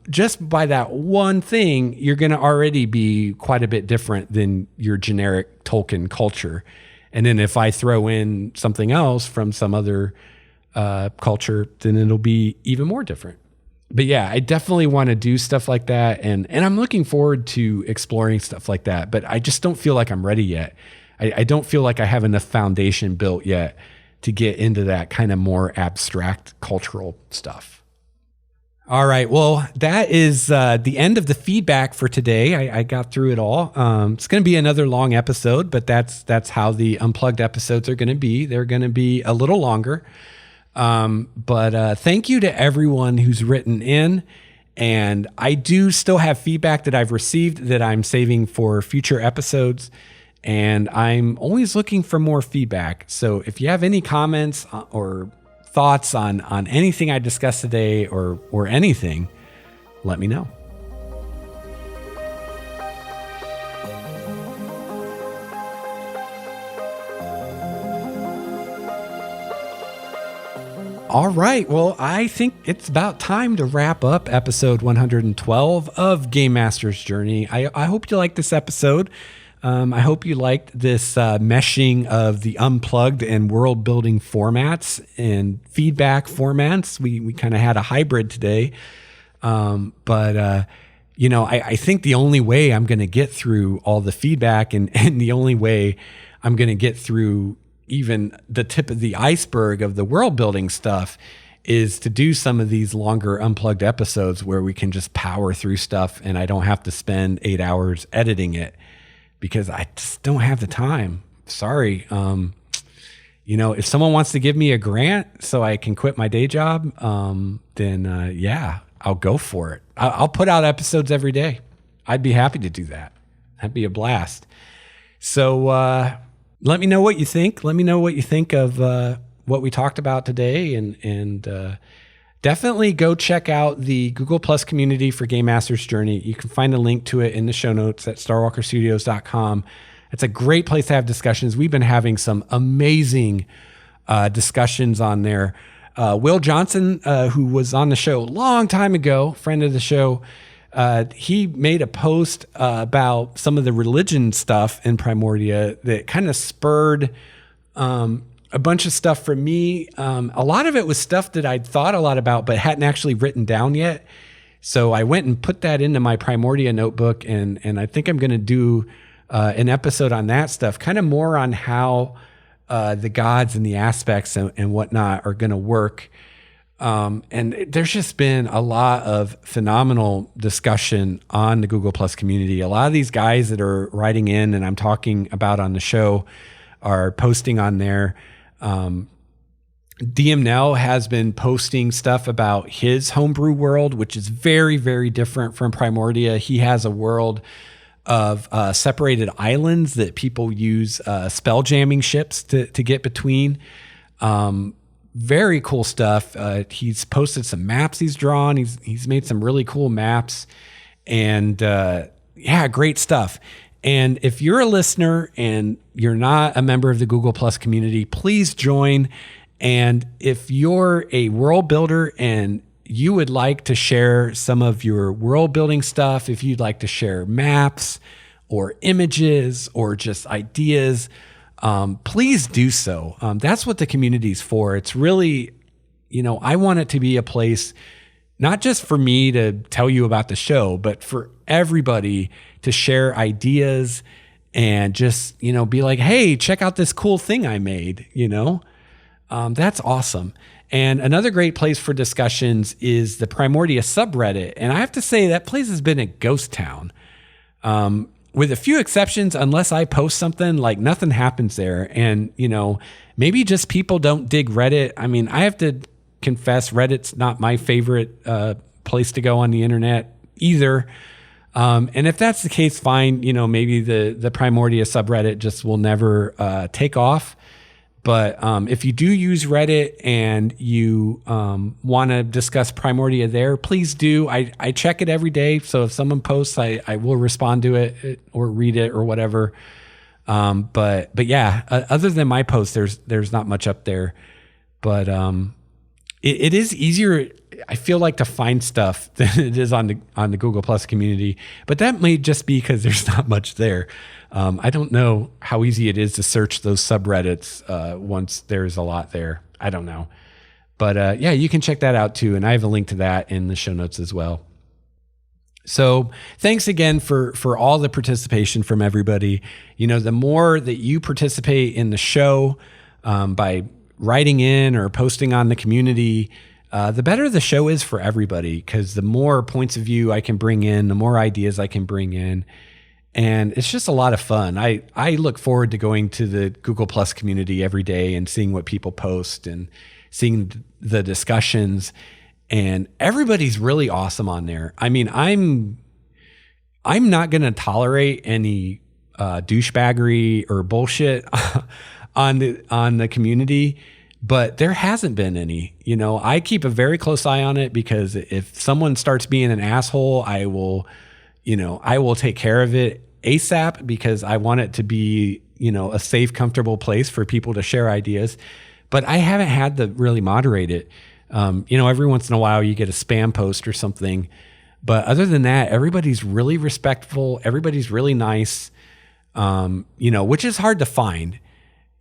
Just by that one thing, you're going to already be quite a bit different than your generic Tolkien culture. And then if I throw in something else from some other culture, then it'll be even more different. But yeah, I definitely want to do stuff like that. And I'm looking forward to exploring stuff like that. But I just don't feel like I'm ready yet. I don't feel like I have enough foundation built yet to get into that kind of more abstract cultural stuff. All right. Well, that is the end of the feedback for today. I got through it all. It's going to be another long episode, but that's how the unplugged episodes are going to be. They're going to be a little longer. But thank you to everyone who's written in. And I do still have feedback that I've received that I'm saving for future episodes. And I'm always looking for more feedback. So if you have any comments or thoughts on anything I discussed today or anything, let me know. All right. Well, I think it's about time to wrap up episode 112 of Game Master's Journey. I hope you liked this episode. I hope you liked this meshing of the unplugged and world building formats and feedback formats. We kind of had a hybrid today. But you know, I think the only way I'm going to get through all the feedback and the only way I'm going to get through even the tip of the iceberg of the world building stuff is to do some of these longer unplugged episodes where we can just power through stuff and I don't have to spend 8 hours editing it. Because I just don't have the time. Sorry. You know, if someone wants to give me a grant so I can quit my day job, then yeah, I'll go for it. I'll put out episodes every day. I'd be happy to do that. That'd be a blast. So let me know what you think. Let me know what you think of what we talked about today. And definitely go check out the Google Plus community for Game Master's Journey. You can find a link to it in the show notes at starwalkerstudios.com. It's a great place to have discussions. We've been having some amazing discussions on there. Will Johnson, who was on the show a long time ago, friend of the show, he made a post about some of the religion stuff in Primordia that kind of spurred a bunch of stuff from me. A lot of it was stuff that I'd thought a lot about, but hadn't actually written down yet. So I went and put that into my Primordia notebook. And I think I'm going to do an episode on that stuff, kind of more on how the gods and the aspects and whatnot are going to work. And there's just been a lot of phenomenal discussion on the Google Plus community. A lot of these guys that are writing in and I'm talking about on the show are posting on there. DM Nell has been posting stuff about his homebrew world, which is very, very different from Primordia. He has a world of separated islands that people use spell jamming ships to get between. Very cool stuff. He's posted some maps he's drawn. He's made some really cool maps. And yeah, great stuff. And if you're a listener and you're not a member of the Google Plus community, please join. And if you're a world builder and you would like to share some of your world building stuff, if you'd like to share maps or images or just ideas, please do so. That's what the community's for. It's really, I want it to be a place not just for me to tell you about the show, but for everybody to share ideas and just, be like, hey, check out this cool thing I made, That's awesome. And another great place for discussions is the Primordia subreddit. And I have to say that place has been a ghost town. With a few exceptions, unless I post something, like nothing happens there. And, maybe just people don't dig Reddit. I mean, I have to confess, Reddit's not my favorite place to go on the internet either. And if that's the case, fine. Maybe the Primordia subreddit just will never take off. But if you do use Reddit and you want to discuss Primordia there, please do. I check it every day. So if someone posts, I will respond to it or read it or whatever. But yeah, other than my posts, there's not much up there. But it is easier, I feel like, to find stuff than it is on the Google Plus community. But that may just be because there's not much there. I don't know how easy it is to search those subreddits once there's a lot there. I don't know. But yeah, you can check that out too. And I have a link to that in the show notes as well. So thanks again for all the participation from everybody. The more that you participate in the show by writing in or posting on the community, the better the show is for everybody, because the more points of view I can bring in, the more ideas I can bring in. And it's just a lot of fun. I look forward to going to the Google Plus community every day and seeing what people post and seeing the discussions. And everybody's really awesome on there. I mean, I'm not going to tolerate any douchebaggery or bullshit on the community, but there hasn't been any. I keep a very close eye on it, because if someone starts being an asshole, I will take care of it ASAP, because I want it to be, a safe, comfortable place for people to share ideas. But I haven't had to really moderate it. Every once in a while you get a spam post or something. But other than that, everybody's really respectful. Everybody's really nice, which is hard to find.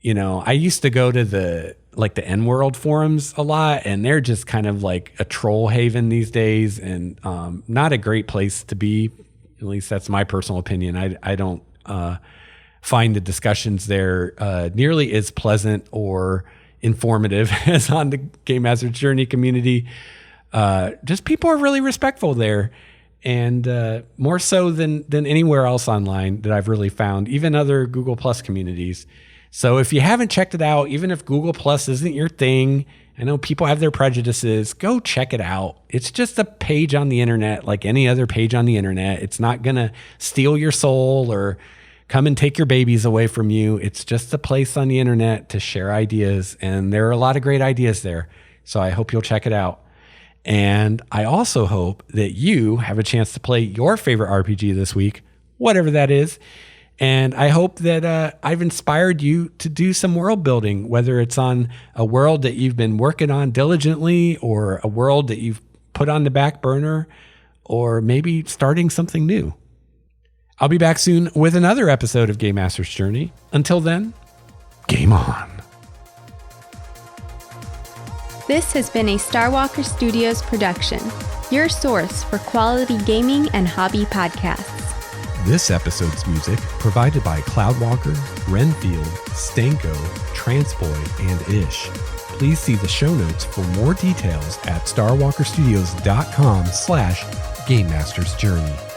I used to go to the N-World forums a lot, and they're just kind of like a troll haven these days, and not a great place to be. At least that's my personal opinion. I don't find the discussions there nearly as pleasant or informative as on the Game Master's Journey community. Just people are really respectful there, and more so than anywhere else online that I've really found, even other Google Plus communities. So if you haven't checked it out, even if Google Plus isn't your thing, I know people have their prejudices, go check it out. It's just a page on the internet like any other page on the internet. It's not going to steal your soul or come and take your babies away from you. It's just a place on the internet to share ideas, and there are a lot of great ideas there. So I hope you'll check it out. And I also hope that you have a chance to play your favorite RPG this week, whatever that is. And I hope that I've inspired you to do some world building, whether it's on a world that you've been working on diligently, or a world that you've put on the back burner, or maybe starting something new. I'll be back soon with another episode of Game Master's Journey. Until then, game on. This has been a Starwalker Studios production, your source for quality gaming and hobby podcasts. This episode's music provided by Cloudwalker, Renfield, Stanko, Transboy, and Ish. Please see the show notes for more details at starwalkerstudios.com/GameMastersJourney.